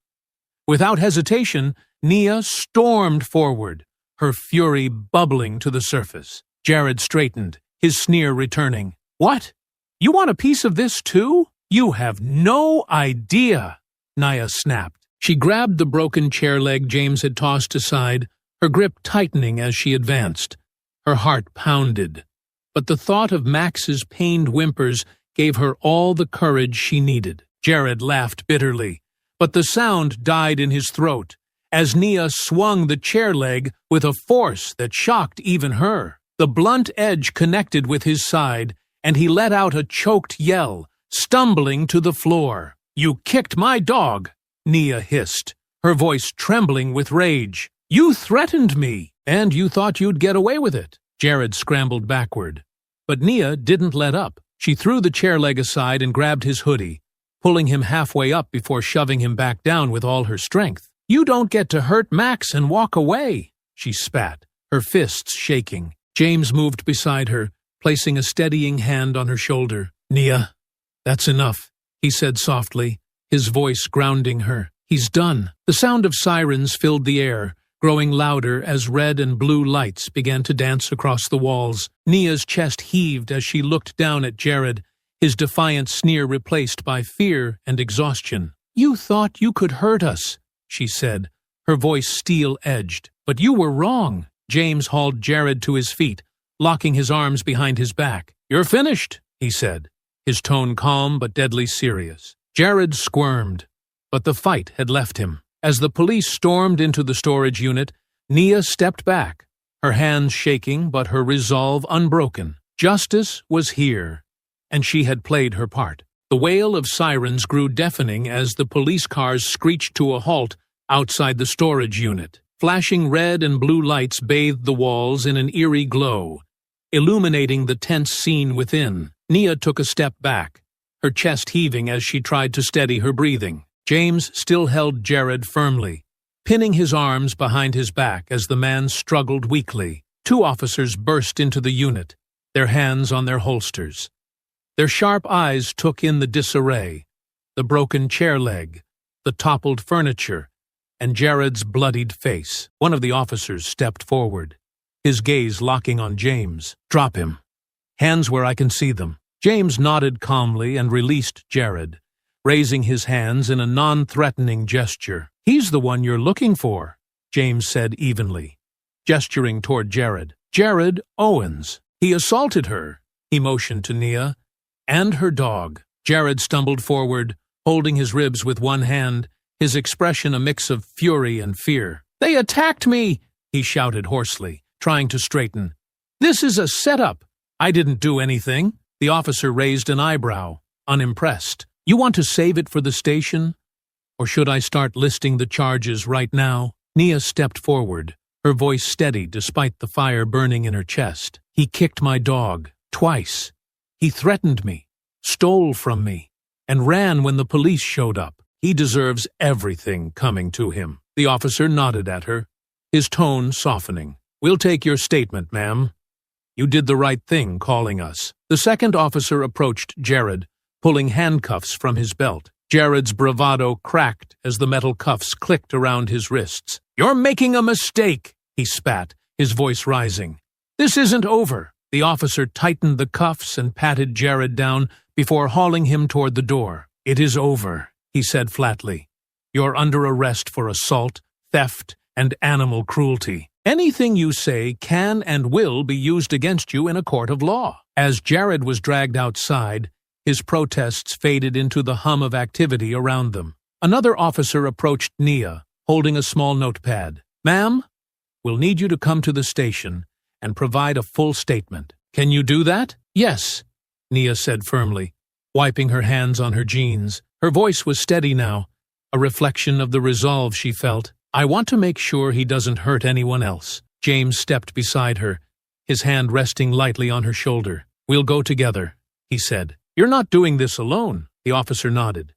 Without hesitation, Nia stormed forward, her fury bubbling to the surface. Jared straightened, his sneer returning. "What? You want a piece of this too? You have no idea," Nia snapped. She grabbed the broken chair leg James had tossed aside, her grip tightening as she advanced. Her heart pounded, but the thought of Max's pained whimpers gave her all the courage she needed. Jared laughed bitterly, but the sound died in his throat as Nia swung the chair leg with a force that shocked even her. The blunt edge connected with his side, and he let out a choked yell, stumbling to the floor. "You kicked my dog," Nia hissed, her voice trembling with rage. "You threatened me, and you thought you'd get away with it." Jared scrambled backward. But Nia didn't let up. She threw the chair leg aside and grabbed his hoodie, pulling him halfway up before shoving him back down with all her strength. "You don't get to hurt Max and walk away," she spat, her fists shaking. James moved beside her, placing a steadying hand on her shoulder. "Nia, that's enough," he said softly, his voice grounding her. "He's done." The sound of sirens filled the air, growing louder as red and blue lights began to dance across the walls. Nia's chest heaved as she looked down at Jared, his defiant sneer replaced by fear and exhaustion. "You thought you could hurt us," she said, her voice steel-edged. "But you were wrong." James hauled Jared to his feet, locking his arms behind his back. "You're finished," he said, his tone calm but deadly serious. Jared squirmed, but the fight had left him. As the police stormed into the storage unit, Nia stepped back, her hands shaking but her resolve unbroken. Justice was here, and she had played her part. The wail of sirens grew deafening as the police cars screeched to a halt outside the storage unit. Flashing red and blue lights bathed the walls in an eerie glow, illuminating the tense scene within. Nia took a step back, her chest heaving as she tried to steady her breathing. James still held Jared firmly, pinning his arms behind his back as the man struggled weakly. Two officers burst into the unit, their hands on their holsters. Their sharp eyes took in the disarray, the broken chair leg, the toppled furniture, and Jared's bloodied face. One of the officers stepped forward, his gaze locking on James. "Drop him. Hands where I can see them." James nodded calmly and released Jared, raising his hands in a non-threatening gesture. "He's the one you're looking for," James said evenly, gesturing toward Jared. "Jared Owens. He assaulted her," he motioned to Nia, "and her dog." Jared stumbled forward, holding his ribs with one hand, his expression a mix of fury and fear. "They attacked me!" he shouted hoarsely, trying to straighten. "This is a setup. I didn't do anything." The officer raised an eyebrow, unimpressed. "You want to save it for the station? Or should I start listing the charges right now?" Nia stepped forward, her voice steady despite the fire burning in her chest. "He kicked my dog, twice. He threatened me, stole from me, and ran when the police showed up. He deserves everything coming to him." The officer nodded at her, his tone softening. "We'll take your statement, ma'am. You did the right thing calling us." The second officer approached Jared, pulling handcuffs from his belt. Jared's bravado cracked as the metal cuffs clicked around his wrists. "You're making a mistake," he spat, his voice rising. "This isn't over." The officer tightened the cuffs and patted Jared down before hauling him toward the door. "It is over," he said flatly. "You're under arrest for assault, theft, and animal cruelty. Anything you say can and will be used against you in a court of law." As Jared was dragged outside, his protests faded into the hum of activity around them. Another officer approached Nia, holding a small notepad. "Ma'am, we'll need you to come to the station and provide a full statement. Can you do that?" "Yes," Nia said firmly, wiping her hands on her jeans. Her voice was steady now, a reflection of the resolve she felt. "I want to make sure he doesn't hurt anyone else." James stepped beside her, his hand resting lightly on her shoulder. "We'll go together," he said. "You're not doing this alone," the officer nodded.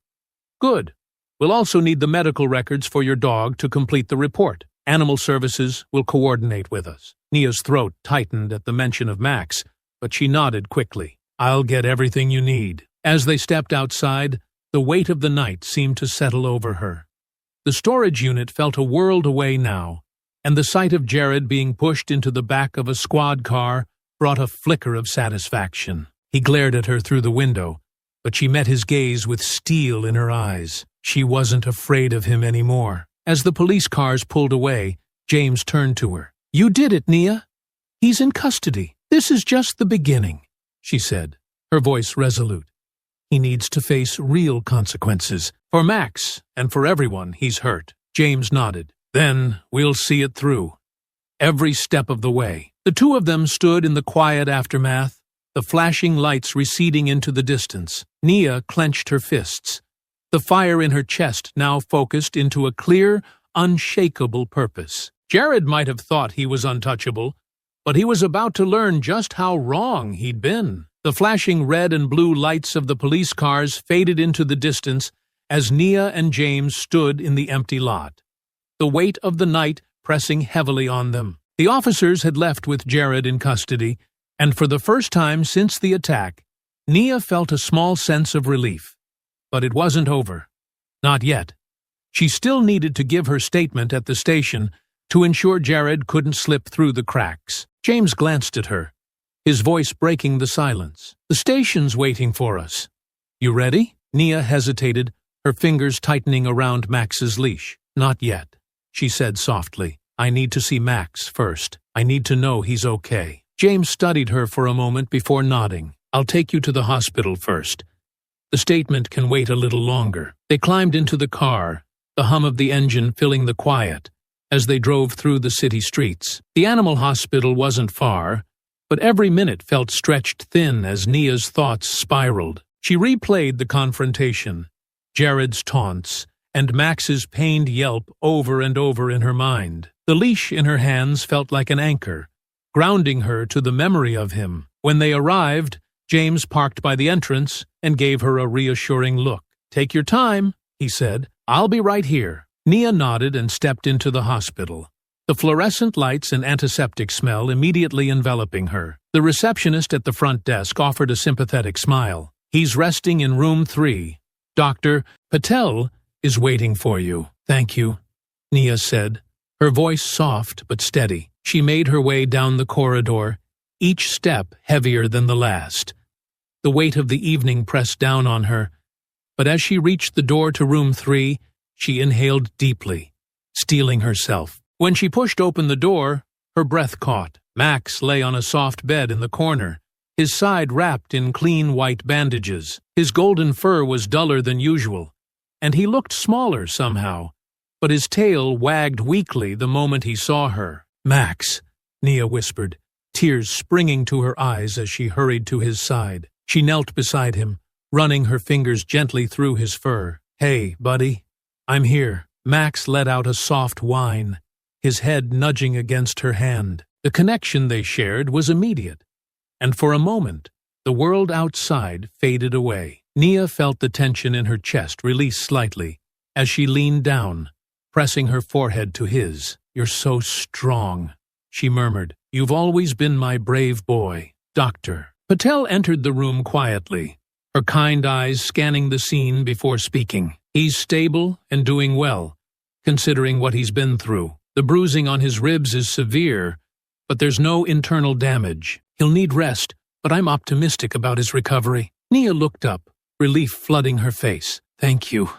"Good. We'll also need the medical records for your dog to complete the report. Animal Services will coordinate with us." Nia's throat tightened at the mention of Max, but she nodded quickly. "I'll get everything you need." As they stepped outside, the weight of the night seemed to settle over her. The storage unit felt a world away now, and the sight of Jared being pushed into the back of a squad car brought a flicker of satisfaction. He glared at her through the window, but she met his gaze with steel in her eyes. She wasn't afraid of him anymore. As the police cars pulled away, James turned to her. "You did it, Nia. He's in custody. This is just the beginning," she said, her voice resolute. "He needs to face real consequences, for Max and for everyone he's hurt." James nodded. "Then we'll see it through, every step of the way." The two of them stood in the quiet aftermath, the flashing lights receding into the distance. Nia clenched her fists, the fire in her chest now focused into a clear, unshakable purpose. Jared might have thought he was untouchable, but he was about to learn just how wrong he'd been. The flashing red and blue lights of the police cars faded into the distance as Nia and James stood in the empty lot, the weight of the night pressing heavily on them. The officers had left with Jared in custody, and for the first time since the attack, Nia felt a small sense of relief. But it wasn't over. Not yet. She still needed to give her statement at the station to ensure Jared couldn't slip through the cracks. James glanced at her, his voice breaking the silence. "The station's waiting for us. You ready?" Nia hesitated, her fingers tightening around Max's leash. "Not yet," she said softly. "I need to see Max first. I need to know he's okay." James studied her for a moment before nodding. "I'll take you to the hospital first. The statement can wait a little longer." They climbed into the car, the hum of the engine filling the quiet, as they drove through the city streets. The animal hospital wasn't far, but every minute felt stretched thin as Nia's thoughts spiraled. She replayed the confrontation, Jared's taunts, and Max's pained yelp over and over in her mind. The leash in her hands felt like an anchor, grounding her to the memory of him. When they arrived, James parked by the entrance and gave her a reassuring look. "Take your time," he said. "I'll be right here." Nia nodded and stepped into the hospital, the fluorescent lights and antiseptic smell immediately enveloping her. The receptionist at the front desk offered a sympathetic smile. "He's resting in room 3. Dr. Patel is waiting for you." "Thank you," Nia said, her voice soft but steady. She made her way down the corridor, each step heavier than the last. The weight of the evening pressed down on her, but as she reached the door to room 3, she inhaled deeply, steeling herself. When she pushed open the door, her breath caught. Max lay on a soft bed in the corner, his side wrapped in clean white bandages. His golden fur was duller than usual, and he looked smaller somehow, but his tail wagged weakly the moment he saw her. "Max," Nia whispered, tears springing to her eyes as she hurried to his side. She knelt beside him, running her fingers gently through his fur. "Hey, buddy, I'm here." Max let out a soft whine, his head nudging against her hand. The connection they shared was immediate, and for a moment, the world outside faded away. Nia felt the tension in her chest release slightly as she leaned down, pressing her forehead to his. "You're so strong," she murmured. "You've always been my brave boy, Doctor." Patel entered the room quietly, her kind eyes scanning the scene before speaking. "He's stable and doing well, considering what he's been through. The bruising on his ribs is severe, but there's no internal damage. He'll need rest, but I'm optimistic about his recovery." Nia looked up, relief flooding her face. "Thank you.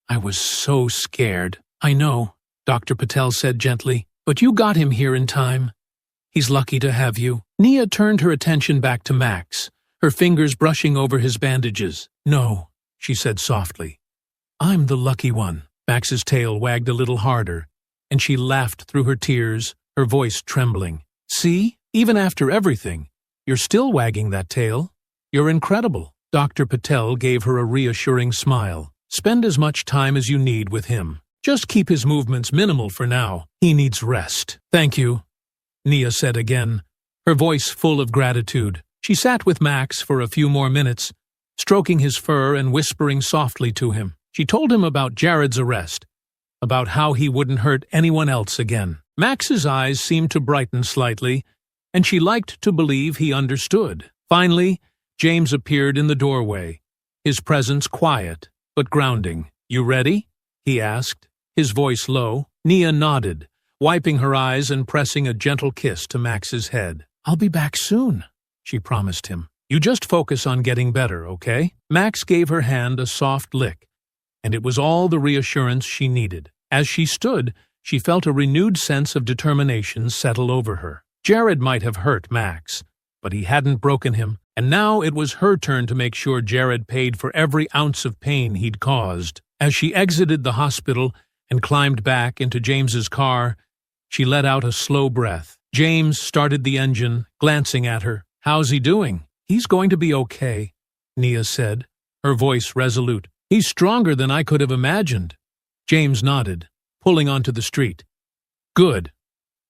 I was so scared." "I know," Dr. Patel said gently, "but you got him here in time. He's lucky to have you." Nia turned her attention back to Max, her fingers brushing over his bandages. "No," she said softly. "I'm the lucky one." Max's tail wagged a little harder, and she laughed through her tears, her voice trembling. "See? Even after everything, you're still wagging that tail. You're incredible." Dr. Patel gave her a reassuring smile. "Spend as much time as you need with him. Just keep his movements minimal for now. He needs rest." "Thank you," Nia said again, her voice full of gratitude. She sat with Max for a few more minutes, stroking his fur and whispering softly to him. She told him about Jared's arrest, about how he wouldn't hurt anyone else again. Max's eyes seemed to brighten slightly, and she liked to believe he understood. Finally, James appeared in the doorway, his presence quiet but grounding. "You ready?" he asked, his voice low. Nia nodded, wiping her eyes and pressing a gentle kiss to Max's head. "I'll be back soon," she promised him. "You just focus on getting better, okay?" Max gave her hand a soft lick, and it was all the reassurance she needed. As she stood, she felt a renewed sense of determination settle over her. Jared might have hurt Max, but he hadn't broken him, and now it was her turn to make sure Jared paid for every ounce of pain he'd caused. As she exited the hospital and climbed back into James's car, she let out a slow breath. James started the engine, glancing at her. "How's he doing?" "He's going to be okay," Nia said, her voice resolute. "He's stronger than I could have imagined." James nodded, pulling onto the street. "Good.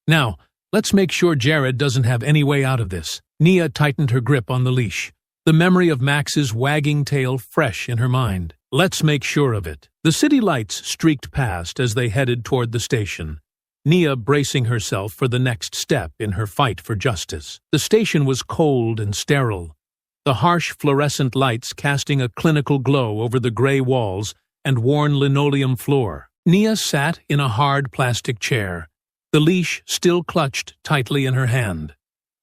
Now, let's make sure Jared doesn't have any way out of this." Nia tightened her grip on the leash, the memory of Max's wagging tail fresh in her mind. "Let's make sure of it." The city lights streaked past as they headed toward the station, Nia bracing herself for the next step in her fight for justice. The station was cold and sterile, the harsh fluorescent lights casting a clinical glow over the gray walls and worn linoleum floor. Nia sat in a hard plastic chair, the leash still clutched tightly in her hand.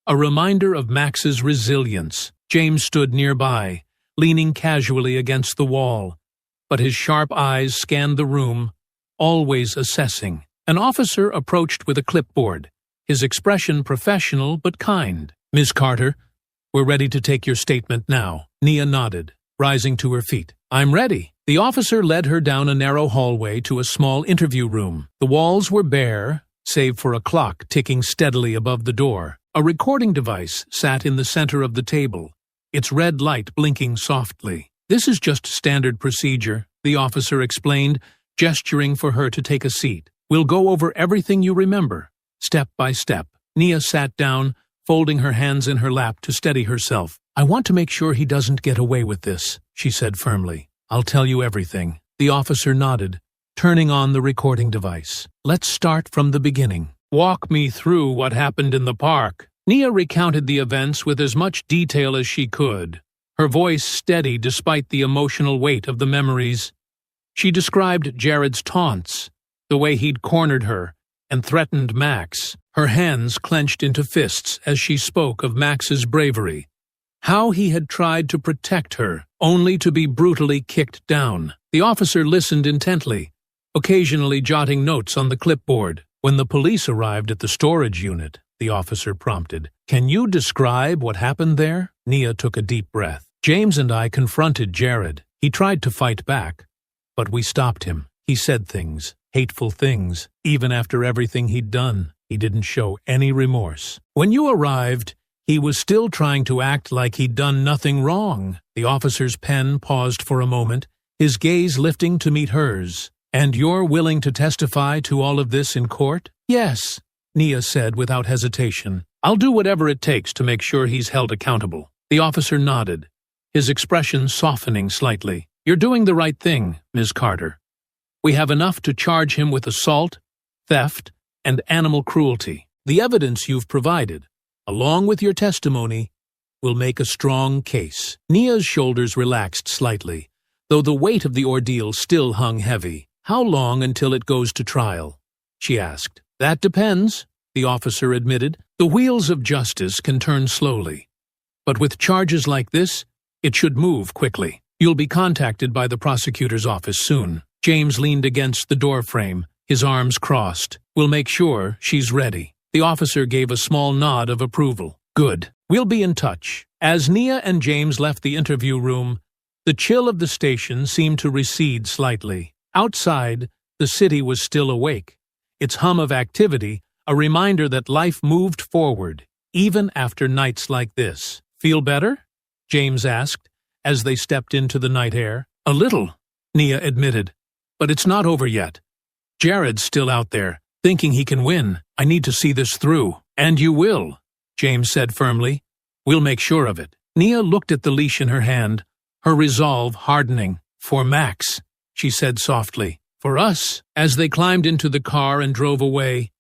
A reminder of Max's resilience. James stood nearby, leaning casually against the wall, but his sharp eyes scanned the room, always assessing. An officer approached with a clipboard, his expression professional but kind. "Miss Carter, we're ready to take your statement now." Nia nodded, rising to her feet. "I'm ready." The officer led her down a narrow hallway to a small interview room. The walls were bare, save for a clock ticking steadily above the door. A recording device sat in the center of the table, its red light blinking softly. "This is just standard procedure," the officer explained, gesturing for her to take a seat. "We'll go over everything you remember, step by step." Nia sat down, folding her hands in her lap to steady herself. "I want to make sure he doesn't get away with this," she said firmly. "I'll tell you everything." The officer nodded, turning on the recording device. "Let's start from the beginning. Walk me through what happened in the park." Nia recounted the events with as much detail as she could, her voice steady despite the emotional weight of the memories. She described Jared's taunts, the way he'd cornered her, and threatened Max. Her hands clenched into fists as she spoke of Max's bravery, how he had tried to protect her, only to be brutally kicked down. The officer listened intently, occasionally jotting notes on the clipboard. When the police arrived at the storage unit, the officer prompted, "Can you describe what happened there?" Nia took a deep breath. "James and I confronted Jared. He tried to fight back, but we stopped him. He said things, hateful things, even after everything he'd done. He didn't show any remorse. When you arrived, he was still trying to act like he'd done nothing wrong." The officer's pen paused for a moment, his gaze lifting to meet hers. "And you're willing to testify to all of this in court?" "Yes," Nia said without hesitation. "I'll do whatever it takes to make sure he's held accountable." The officer nodded, his expression softening slightly. "You're doing the right thing, Ms. Carter. We have enough to charge him with assault, theft, and animal cruelty. The evidence you've provided, along with your testimony, will make a strong case." Nia's shoulders relaxed slightly, though the weight of the ordeal still hung heavy. "How long until it goes to trial?" she asked. "That depends," the officer admitted. "The wheels of justice can turn slowly. But with charges like this, it should move quickly. You'll be contacted by the prosecutor's office soon." James leaned against the doorframe, his arms crossed. "We'll make sure she's ready." The officer gave a small nod of approval. "Good. We'll be in touch." As Nia and James left the interview room, the chill of the station seemed to recede slightly. Outside, the city was still awake, its hum of activity a reminder that life moved forward, even after nights like this. "Feel better?" James asked, as they stepped into the night air. "A little," Nia admitted. "But it's not over yet. Jared's still out there, thinking he can win. I need to see this through." "And you will," James said firmly. "We'll make sure of it." Nia looked at the leash in her hand, her resolve hardening. "For Max," she said softly. "For us." As they climbed into the car and drove away,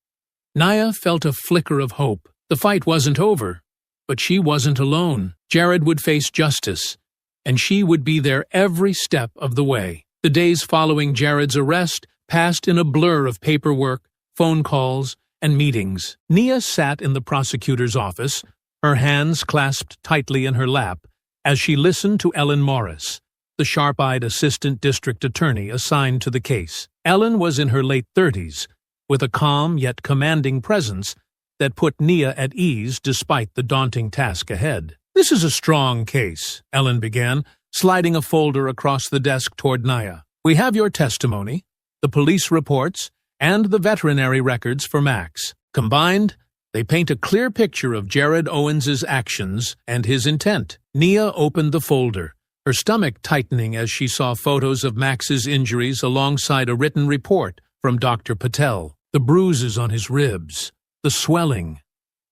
Nia felt a flicker of hope. The fight wasn't over, but she wasn't alone. Jared would face justice, and she would be there every step of the way. The days following Jared's arrest passed in a blur of paperwork, phone calls, and meetings. Nia sat in the prosecutor's office, her hands clasped tightly in her lap, as she listened to Ellen Morris, the sharp-eyed assistant district attorney assigned to the case. Ellen was in her late 30s, with a calm yet commanding presence that put Nia at ease despite the daunting task ahead. "This is a strong case," Ellen began, sliding a folder across the desk toward Nia. "We have your testimony, the police reports, and the veterinary records for Max. Combined, they paint a clear picture of Jared Owens's actions and his intent." Nia opened the folder, her stomach tightening as she saw photos of Max's injuries alongside a written report from Dr. Patel. The bruises on his ribs, the swelling,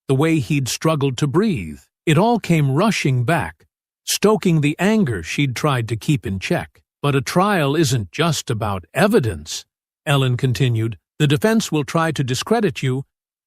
the way he'd struggled to breathe. It all came rushing back, stoking the anger she'd tried to keep in check. "But a trial isn't just about evidence," Ellen continued. "The defense will try to discredit you,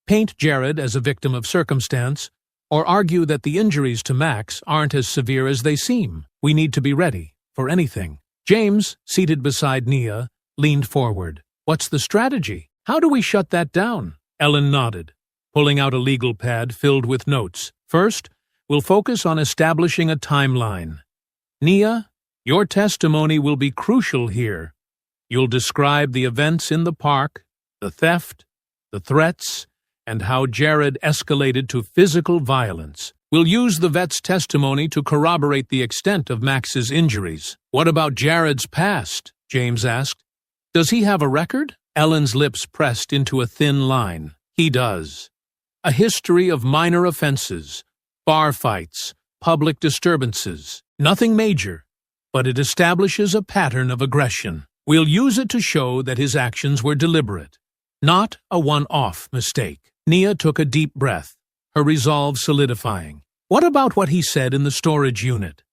paint Jared as a victim of circumstance, or argue that the injuries to Max aren't as severe as they seem. We need to be ready for anything." James, seated beside Nia, leaned forward. "What's the strategy? How do we shut that down?" Ellen nodded, pulling out a legal pad filled with notes. "First, we'll focus on establishing a timeline. Nia, your testimony will be crucial here. You'll describe the events in the park, the theft, the threats, and how Jared escalated to physical violence. We'll use the vet's testimony to corroborate the extent of Max's injuries." "What about Jared's past?" James asked. "Does he have a record?" Ellen's lips pressed into a thin line. "He does. A history of minor offenses, bar fights, public disturbances. Nothing major, but it establishes a pattern of aggression. We'll use it to show that his actions were deliberate, not a one-off mistake." Nia took a deep breath, her resolve solidifying. "What about what he said in the storage unit?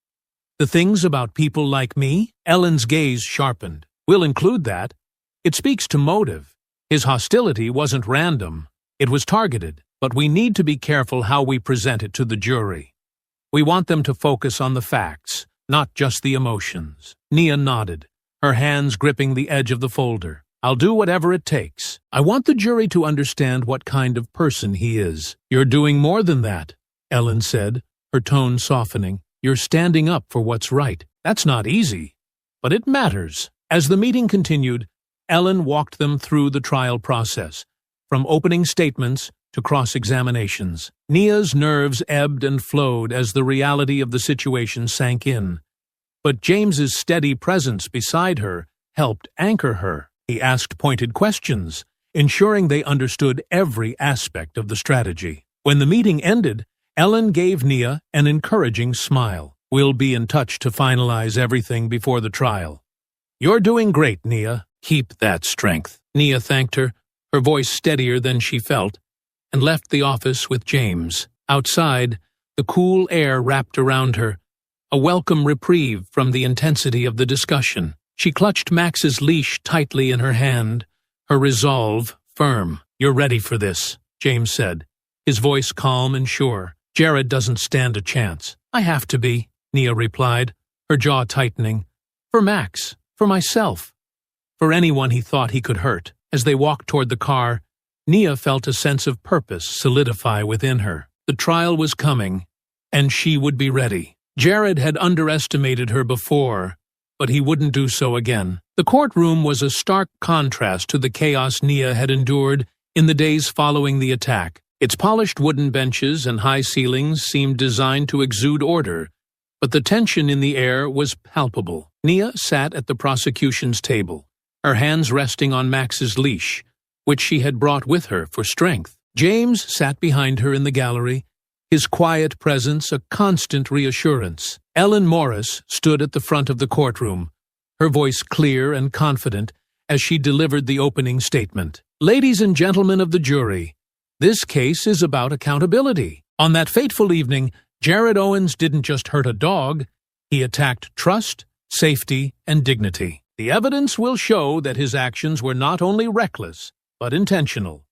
The things about people like me?" Ellen's gaze sharpened. "We'll include that. It speaks to motive. His hostility wasn't random. It was targeted, but we need to be careful how we present it to the jury. We want them to focus on the facts, not just the emotions." Nia nodded, her hands gripping the edge of the folder. I'll do whatever it takes. I want the jury to understand what kind of person he is. You're doing more than that, Ellen said, her tone softening. You're standing up for what's right. That's not easy, but it matters. As the meeting continued, Ellen walked them through the trial process, from opening statements to cross-examinations. Nia's nerves ebbed and flowed as the reality of the situation sank in. But James's steady presence beside her helped anchor her. He asked pointed questions, ensuring they understood every aspect of the strategy. When the meeting ended, Ellen gave Nia an encouraging smile. We'll be in touch to finalize everything before the trial. You're doing great, Nia. Keep that strength. Nia thanked her, her voice steadier than she felt, and left the office with James. Outside, the cool air wrapped around her, a welcome reprieve from the intensity of the discussion. She clutched Max's leash tightly in her hand, her resolve firm. You're ready for this, James said, his voice calm and sure. Jared doesn't stand a chance. I have to be, Nia replied, her jaw tightening. For Max, for myself, for anyone he thought he could hurt. As they walked toward the car, Nia felt a sense of purpose solidify within her. The trial was coming, and she would be ready. Jared had underestimated her before, but he wouldn't do so again. The courtroom was a stark contrast to the chaos Nia had endured in the days following the attack. Its polished wooden benches and high ceilings seemed designed to exude order, but the tension in the air was palpable. Nia sat at the prosecution's table, her hands resting on Max's leash, which she had brought with her for strength. James sat behind her in the gallery, his quiet presence a constant reassurance. Ellen Morris stood at the front of the courtroom, her voice clear and confident as she delivered the opening statement. Ladies and gentlemen of the jury, this case is about accountability. On that fateful evening, Jared Owens didn't just hurt a dog, he attacked trust, safety, and dignity. The evidence will show that his actions were not only reckless, but intentional.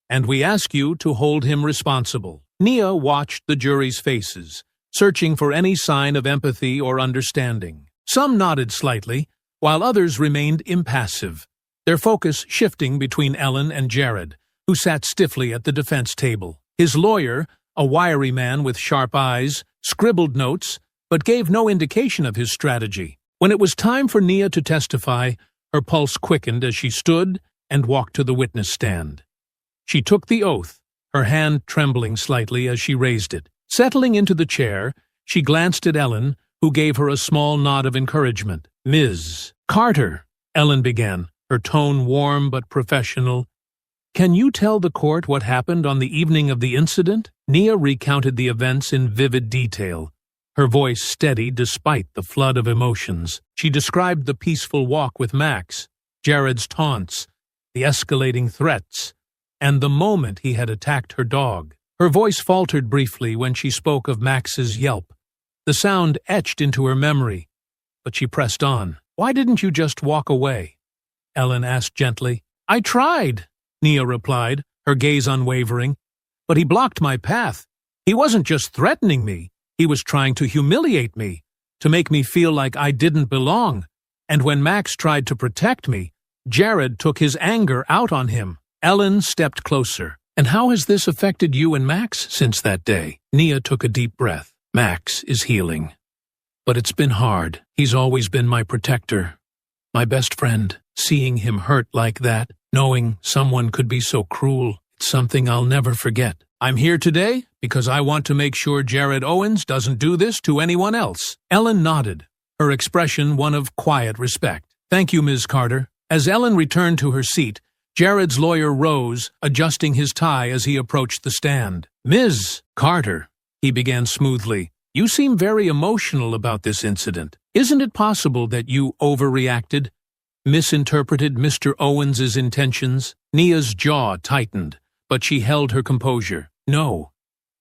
And we ask you to hold him responsible. Nia watched the jury's faces, searching for any sign of empathy or understanding. Some nodded slightly, while others remained impassive, their focus shifting between Ellen and Jared, who sat stiffly at the defense table. His lawyer, a wiry man with sharp eyes, scribbled notes, but gave no indication of his strategy. When it was time for Nia to testify, her pulse quickened as she stood and walked to the witness stand. She took the oath, her hand trembling slightly as she raised it. Settling into the chair, she glanced at Ellen, who gave her a small nod of encouragement. Ms. Carter, Ellen began, her tone warm but professional. Can you tell the court what happened on the evening of the incident? Nia recounted the events in vivid detail, her voice steady despite the flood of emotions. She described the peaceful walk with Max, Jared's taunts, the escalating threats, and the moment he had attacked her dog. Her voice faltered briefly when she spoke of Max's yelp. The sound etched into her memory, but she pressed on. Why didn't you just walk away? Ellen asked gently. I tried, Nia replied, her gaze unwavering, but he blocked my path. He wasn't just threatening me, he was trying to humiliate me, to make me feel like I didn't belong. And when Max tried to protect me, Jared took his anger out on him. Ellen stepped closer. And how has this affected you and Max since that day? Nia took a deep breath. Max is healing. But it's been hard. He's always been my protector, my best friend. Seeing him hurt like that, knowing someone could be so cruel, it's something I'll never forget. I'm here today because I want to make sure Jared Owens doesn't do this to anyone else. Ellen nodded, her expression one of quiet respect. Thank you, Ms. Carter. As Ellen returned to her seat, Jared's lawyer rose, adjusting his tie as he approached the stand. Ms. Carter, he began smoothly, you seem very emotional about this incident. Isn't it possible that you overreacted, misinterpreted Mr. Owens's intentions? Nia's jaw tightened, but she held her composure. No,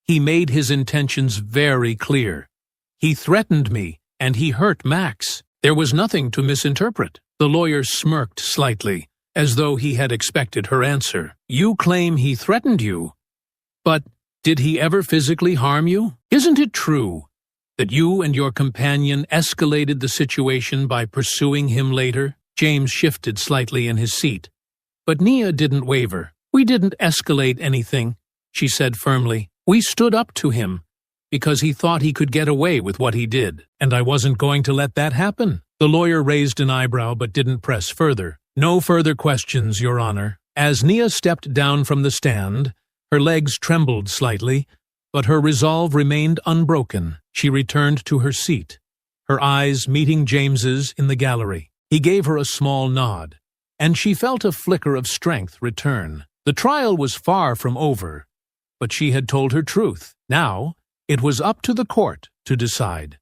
he made his intentions very clear. He threatened me, and he hurt Max. There was nothing to misinterpret. The lawyer smirked slightly, as though he had expected her answer. You claim he threatened you, but did he ever physically harm you? Isn't it true that you and your companion escalated the situation by pursuing him later? James shifted slightly in his seat. But Nia didn't waver. "We didn't escalate anything," she said firmly. "We stood up to him, because he thought he could get away with what he did, and I wasn't going to let that happen." The lawyer raised an eyebrow but didn't press further. "No further questions, Your Honor." As Nia stepped down from the stand, her legs trembled slightly, but her resolve remained unbroken. She returned to her seat, her eyes meeting James's in the gallery. He gave her a small nod, and she felt a flicker of strength return. The trial was far from over, but she had told her truth. Now, it was up to the court to decide.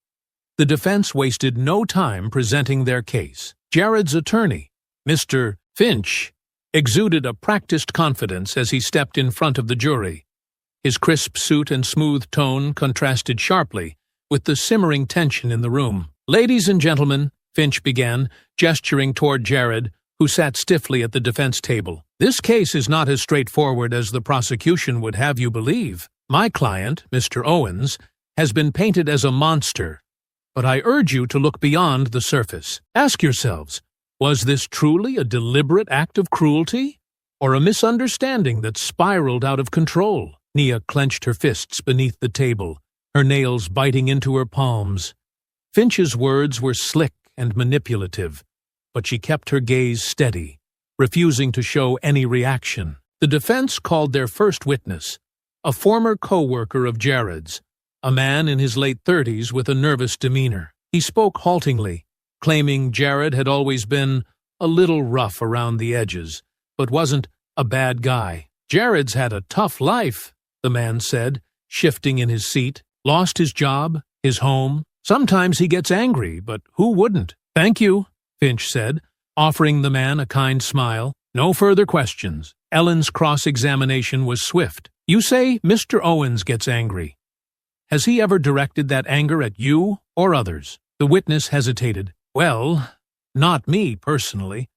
The defense wasted no time presenting their case. Jared's attorney, Mr. Finch, exuded a practiced confidence as he stepped in front of the jury. His crisp suit and smooth tone contrasted sharply with the simmering tension in the room. "Ladies and gentlemen," Finch began, gesturing toward Jared, who sat stiffly at the defense table, "this case is not as straightforward as the prosecution would have you believe. My client, Mr. Owens, has been painted as a monster, but I urge you to look beyond the surface. Ask yourselves, was this truly a deliberate act of cruelty, or a misunderstanding that spiraled out of control?" Nia clenched her fists beneath the table, her nails biting into her palms. Finch's words were slick and manipulative, but she kept her gaze steady, refusing to show any reaction. The defense called their first witness, a former co-worker of Jared's, a man in his late 30s with a nervous demeanor. He spoke haltingly, claiming Jared had always been a little rough around the edges, but wasn't a bad guy. "Jared's had a tough life," the man said, shifting in his seat. "Lost his job, his home. Sometimes he gets angry, but who wouldn't?" "Thank you," Finch said, offering the man a kind smile. "No further questions." Ellen's cross-examination was swift. "You say Mr. Owens gets angry. Has he ever directed that anger at you or others?" The witness hesitated. "Well, not me personally,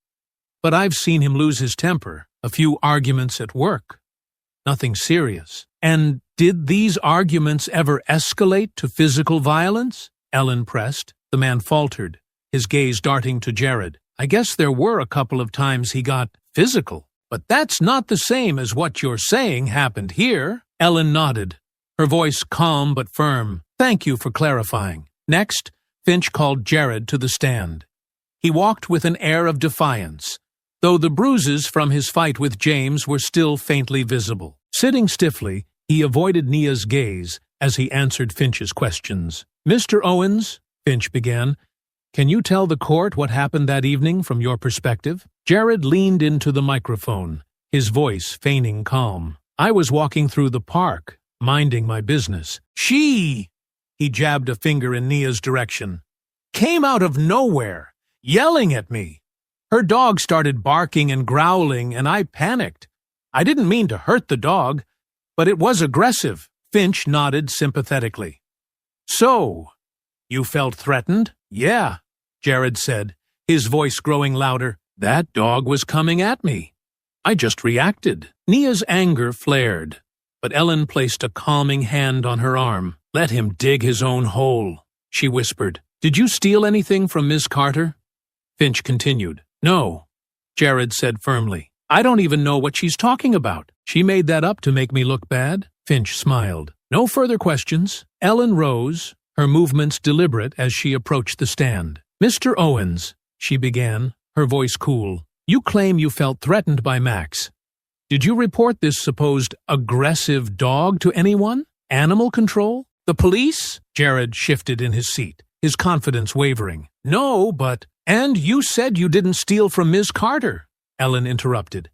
but I've seen him lose his temper. A few arguments at work. Nothing serious." "And did these arguments ever escalate to physical violence?" Ellen pressed. The man faltered, his gaze darting to Jared. "I guess there were a couple of times he got physical. But that's not the same as what you're saying happened here." Ellen nodded, her voice calm but firm. "Thank you for clarifying." Next, Finch called Jared to the stand. He walked with an air of defiance, though the bruises from his fight with James were still faintly visible. Sitting stiffly, he avoided Nia's gaze as he answered Finch's questions. "Mr. Owens," Finch began, "can you tell the court what happened that evening from your perspective?" Jared leaned into the microphone, his voice feigning calm. "I was walking through the park, minding my business. She," he jabbed a finger in Nia's direction, "came out of nowhere, yelling at me. Her dog started barking and growling, and I panicked. I didn't mean to hurt the dog, but it was aggressive." Finch nodded sympathetically. "So, you felt threatened?" "Yeah," Jared said, his voice growing louder. "That dog was coming at me. I just reacted." Nia's anger flared, but Ellen placed a calming hand on her arm. "Let him dig his own hole," she whispered. "Did you steal anything from Miss Carter?" Finch continued. "No," Jared said firmly. "I don't even know what she's talking about. She made that up to make me look bad." Finch smiled. "No further questions." Ellen rose, her movements deliberate as she approached the stand. "Mr. Owens," she began, her voice cool, "you claim you felt threatened by Max. Did you report this supposed aggressive dog to anyone? Animal control? The police?" Jared shifted in his seat, his confidence wavering. "No, but—" "And you said you didn't steal from Ms. Carter," Ellen interrupted.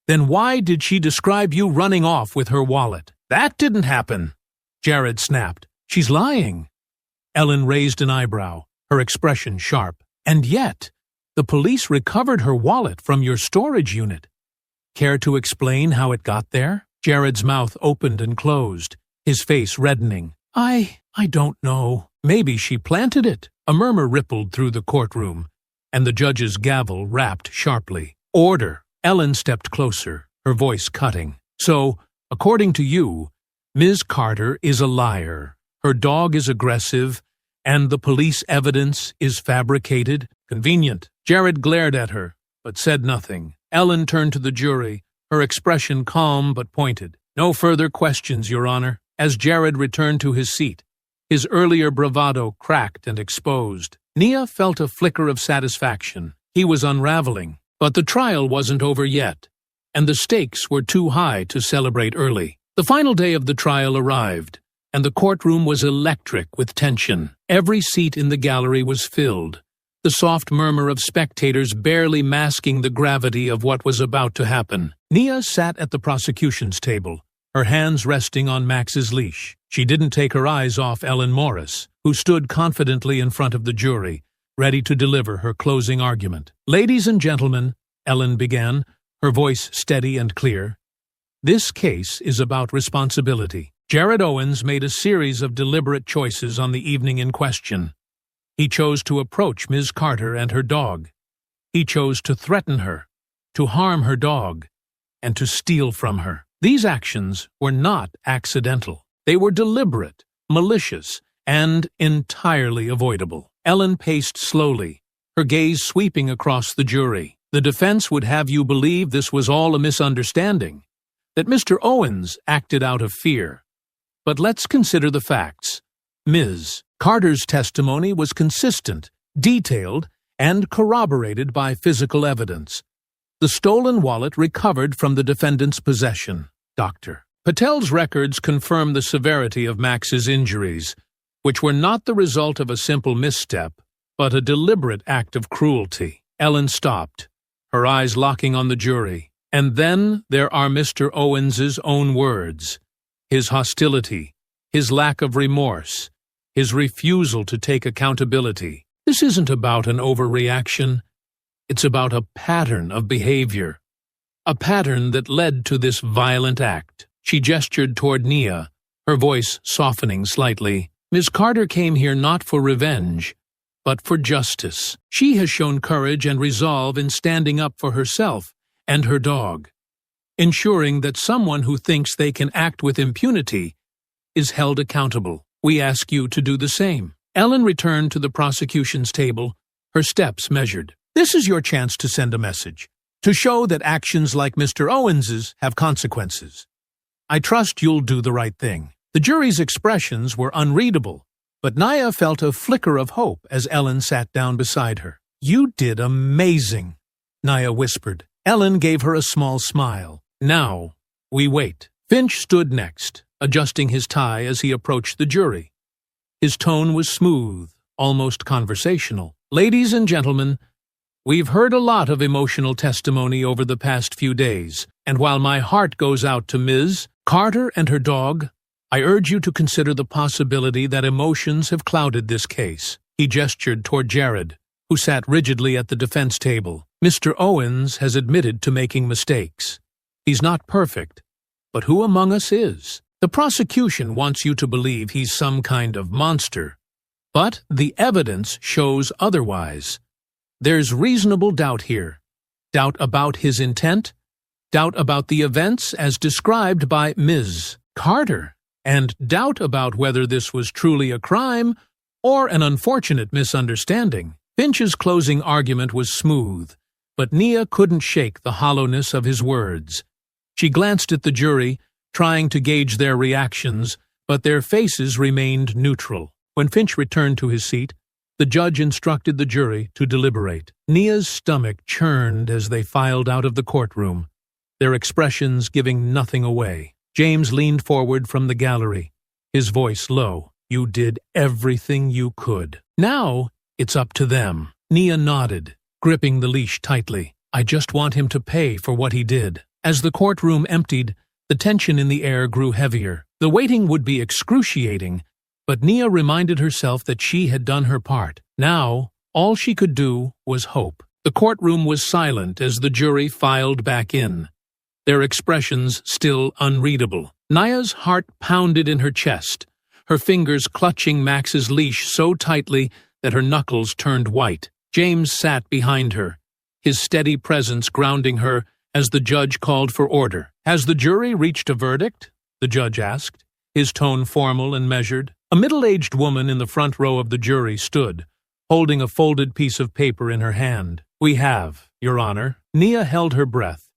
"Then why did she describe you running off with her wallet?" "That didn't happen," Jared snapped. "She's lying." Ellen raised an eyebrow, her expression sharp. "And yet, the police recovered her wallet from your storage unit. Care to explain how it got there?" Jared's mouth opened and closed, his face reddening. I don't know. Maybe she planted it." A murmur rippled through the courtroom, and the judge's gavel rapped sharply. "Order." Ellen stepped closer, her voice cutting. "So, according to you, Ms. Carter is a liar, her dog is aggressive, and the police evidence is fabricated?" "Convenient," Jared glared at her, but said nothing. Ellen turned to the jury, her expression calm but pointed. "No further questions, Your Honor." As Jared returned to his seat, his earlier bravado cracked and exposed. Nia felt a flicker of satisfaction. He was unraveling. But the trial wasn't over yet, and the stakes were too high to celebrate early. The final day of the trial arrived, and the courtroom was electric with tension. Every seat in the gallery was filled, the soft murmur of spectators barely masking the gravity of what was about to happen. Nia sat at the prosecution's table, her hands resting on Max's leash. She didn't take her eyes off Ellen Morris, who stood confidently in front of the jury, ready to deliver her closing argument. "Ladies and gentlemen," Ellen began, her voice steady and clear, "this case is about responsibility. Jared Owens made a series of deliberate choices on the evening in question. He chose to approach Ms. Carter and her dog. He chose to threaten her, to harm her dog, and to steal from her. These actions were not accidental. They were deliberate, malicious, and entirely avoidable." Ellen paced slowly, her gaze sweeping across the jury. "The defense would have you believe this was all a misunderstanding, that Mr. Owens acted out of fear. But let's consider the facts. Ms. Carter's testimony was consistent, detailed, and corroborated by physical evidence. The stolen wallet recovered from the defendant's possession. Dr. Patel's records confirm the severity of Max's injuries, which were not the result of a simple misstep, but a deliberate act of cruelty." Ellen stopped, her eyes locking on the jury. "And then there are Mr. Owens's own words. His hostility, his lack of remorse, his refusal to take accountability. This isn't about an overreaction. It's about a pattern of behavior, a pattern that led to this violent act." She gestured toward Nia, her voice softening slightly. "Ms. Carter came here not for revenge, but for justice. She has shown courage and resolve in standing up for herself and her dog, ensuring that someone who thinks they can act with impunity is held accountable. We ask you to do the same." Ellen returned to the prosecution's table, her steps measured. "This is your chance to send a message, to show that actions like Mr. Owens's have consequences. I trust you'll do the right thing." The jury's expressions were unreadable, but Nia felt a flicker of hope as Ellen sat down beside her. "You did amazing," Nia whispered. Ellen gave her a small smile. "Now, we wait." Finch stood next, adjusting his tie as he approached the jury. His tone was smooth, almost conversational. "Ladies and gentlemen, we've heard a lot of emotional testimony over the past few days, and while my heart goes out to Ms. Carter and her dog, I urge you to consider the possibility that emotions have clouded this case." He gestured toward Jared, who sat rigidly at the defense table. "Mr. Owens has admitted to making mistakes. He's not perfect, but who among us is? The prosecution wants you to believe he's some kind of monster, but the evidence shows otherwise. There's reasonable doubt here. Doubt about his intent, doubt about the events as described by Ms. Carter, and doubt about whether this was truly a crime or an unfortunate misunderstanding." Finch's closing argument was smooth, but Nia couldn't shake the hollowness of his words. She glanced at the jury, trying to gauge their reactions, but their faces remained neutral. When Finch returned to his seat, the judge instructed the jury to deliberate. Nia's stomach churned as they filed out of the courtroom, their expressions giving nothing away. James leaned forward from the gallery, his voice low. "You did everything you could. Now it's up to them." Nia nodded, gripping the leash tightly. "I just want him to pay for what he did." As the courtroom emptied, the tension in the air grew heavier. The waiting would be excruciating, but Nia reminded herself that she had done her part. Now, all she could do was hope. The courtroom was silent as the jury filed back in, their expressions still unreadable. Nia's heart pounded in her chest, her fingers clutching Max's leash so tightly that her knuckles turned white. James sat behind her, his steady presence grounding her as the judge called for order. "Has the jury reached a verdict?" the judge asked, his tone formal and measured. A middle-aged woman in the front row of the jury stood, holding a folded piece of paper in her hand. "We have, Your Honor." Nia held her breath,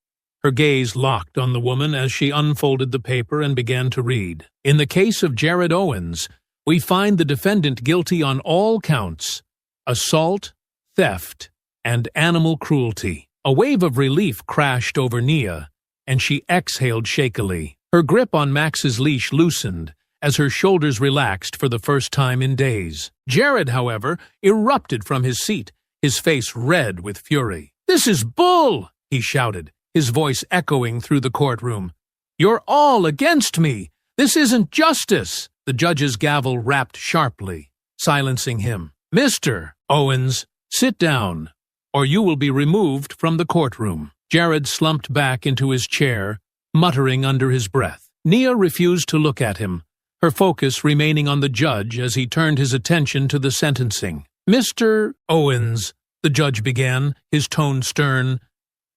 her gaze locked on the woman as she unfolded the paper and began to read. "In the case of Jared Owens, we find the defendant guilty on all counts: assault, theft, and animal cruelty." A wave of relief crashed over Nia, and she exhaled shakily. Her grip on Max's leash loosened as her shoulders relaxed for the first time in days. Jared, however, erupted from his seat, his face red with fury. "This is bull!" he shouted, his voice echoing through the courtroom. "You're all against me! This isn't justice!" The judge's gavel rapped sharply, silencing him. "Mr. Owens, sit down, or you will be removed from the courtroom." Jared slumped back into his chair, muttering under his breath. Nia refused to look at him, her focus remaining on the judge as he turned his attention to the sentencing. "Mr. Owens," the judge began, his tone stern,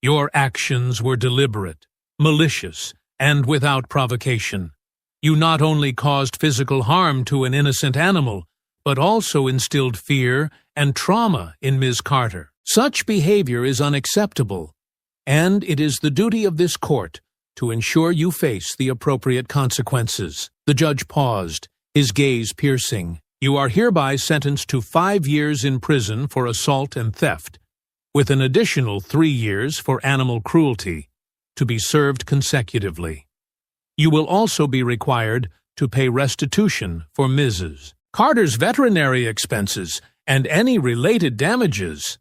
"your actions were deliberate, malicious, and without provocation. You not only caused physical harm to an innocent animal, but also instilled fear and trauma in Ms. Carter. Such behavior is unacceptable, and it is the duty of this court to ensure you face the appropriate consequences." The judge paused, his gaze piercing. "You are hereby sentenced to 5 years in prison for assault and theft, with an additional 3 years for animal cruelty, to be served consecutively. You will also be required to pay restitution for Mrs. Carter's veterinary expenses and any related damages."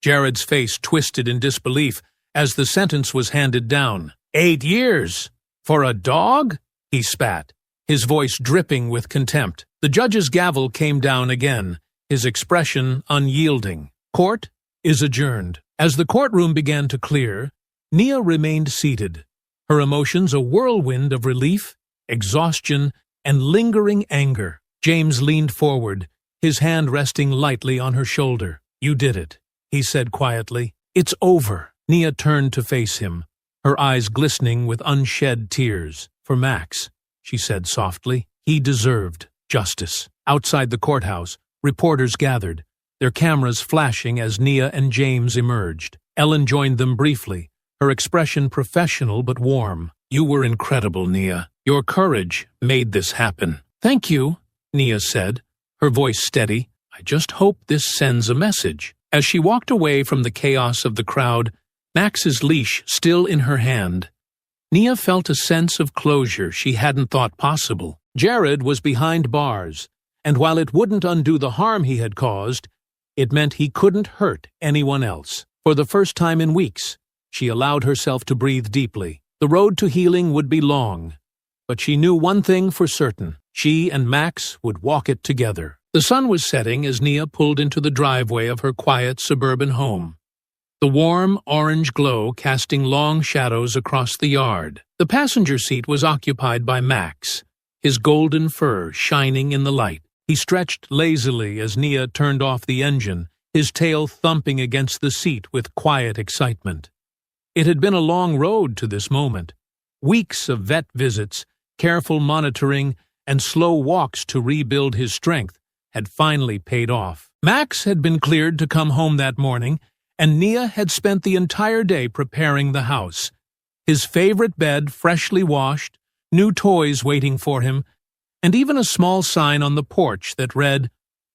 Jared's face twisted in disbelief as the sentence was handed down. 8 years? For a dog?" he spat, his voice dripping with contempt. The judge's gavel came down again, his expression unyielding. "Court is adjourned." As the courtroom began to clear, Nia remained seated, her emotions a whirlwind of relief, exhaustion, and lingering anger. James leaned forward, his hand resting lightly on her shoulder. "You did it," he said quietly. "It's over." Nia turned to face him, her eyes glistening with unshed tears. "For Max," she said softly. "He deserved justice." Outside the courthouse, reporters gathered, their cameras flashing as Nia and James emerged. Ellen joined them briefly, her expression professional but warm. "You were incredible, Nia. Your courage made this happen." "Thank you," Nia said, her voice steady. "I just hope this sends a message." As she walked away from the chaos of the crowd, Max's leash still in her hand, Nia felt a sense of closure she hadn't thought possible. Jared was behind bars, and while it wouldn't undo the harm he had caused, it meant he couldn't hurt anyone else. For the first time in weeks, she allowed herself to breathe deeply. The road to healing would be long, but she knew one thing for certain: she and Max would walk it together. The sun was setting as Nia pulled into the driveway of her quiet suburban home, the warm orange glow casting long shadows across the yard. The passenger seat was occupied by Max, his golden fur shining in the light. He stretched lazily as Nia turned off the engine, his tail thumping against the seat with quiet excitement. It had been a long road to this moment. Weeks of vet visits, careful monitoring, and slow walks to rebuild his strength had finally paid off. Max had been cleared to come home that morning, and Nia had spent the entire day preparing the house. His favorite bed freshly washed, new toys waiting for him, and even a small sign on the porch that read,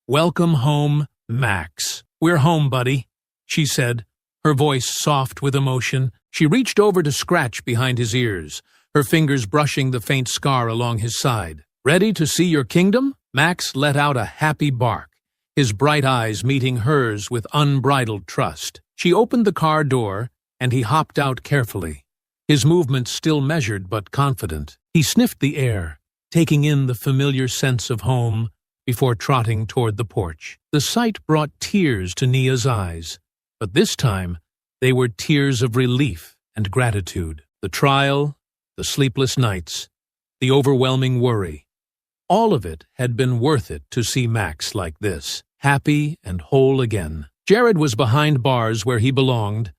"Welcome home, Max." "We're home, buddy," she said, her voice soft with emotion. She reached over to scratch behind his ears, her fingers brushing the faint scar along his side. "Ready to see your kingdom?" Max let out a happy bark, his bright eyes meeting hers with unbridled trust. She opened the car door, and he hopped out carefully, his movements still measured but confident. He sniffed the air, taking in the familiar sense of home before trotting toward the porch. The sight brought tears to Nia's eyes, but this time they were tears of relief and gratitude. The trial, the sleepless nights, the overwhelming worry, all of it had been worth it to see Max like this, happy and whole again. Jared was behind bars where he belonged,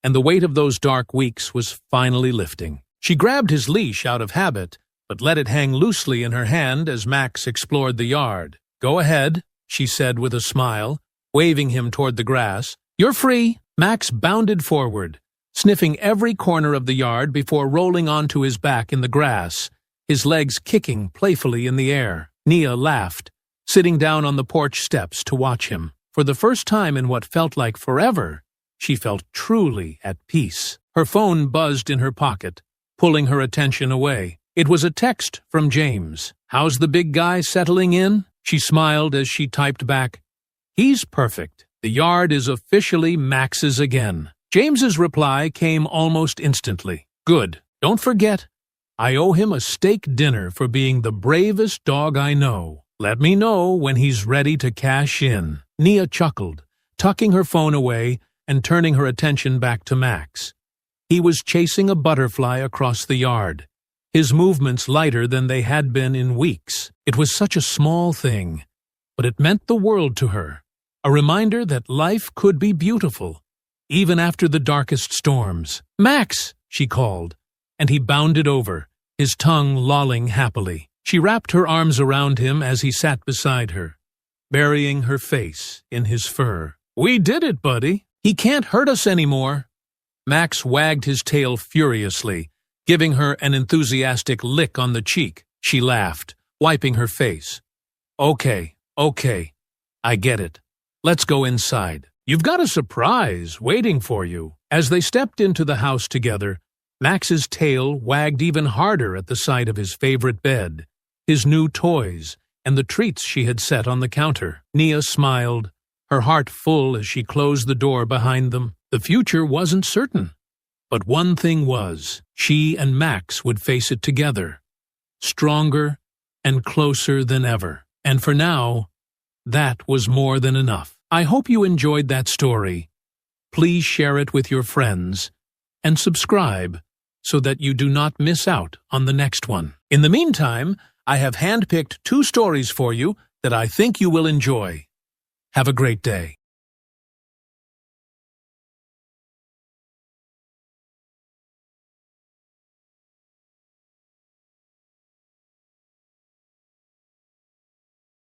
and the weight of those dark weeks was finally lifting. She grabbed his leash out of habit, but let it hang loosely in her hand as Max explored the yard. "Go ahead," she said with a smile, waving him toward the grass. "You're free." Max bounded forward, sniffing every corner of the yard before rolling onto his back in the grass, his legs kicking playfully in the air. Nia laughed, sitting down on the porch steps to watch him. For the first time in what felt like forever, she felt truly at peace. Her phone buzzed in her pocket, pulling her attention away. It was a text from James. "How's the big guy settling in?" She smiled as she typed back, "He's perfect. The yard is officially Max's again." James's reply came almost instantly. "Good. Don't forget, I owe him a steak dinner for being the bravest dog I know. Let me know when he's ready to cash in." Nia chuckled, tucking her phone away and turning her attention back to Max. He was chasing a butterfly across the yard, his movements lighter than they had been in weeks. It was such a small thing, but it meant the world to her. A reminder that life could be beautiful, even after the darkest storms. "Max!" she called, and he bounded over, his tongue lolling happily. She wrapped her arms around him as he sat beside her, burying her face in his fur. "We did it, buddy. He can't hurt us anymore." Max wagged his tail furiously, giving her an enthusiastic lick on the cheek. She laughed, wiping her face. Okay, I get it. Let's go inside. You've got a surprise waiting for you." As they stepped into the house together, Max's tail wagged even harder at the sight of his favorite bed, his new toys, and the treats she had set on the counter. Nia smiled, her heart full as she closed the door behind them. The future wasn't certain, but one thing was, she and Max would face it together, stronger and closer than ever. And for now, that was more than enough. I hope you enjoyed that story. Please share it with your friends and subscribe so that you do not miss out on the next one. In the meantime, I have handpicked 2 stories for you that I think you will enjoy. Have a great day.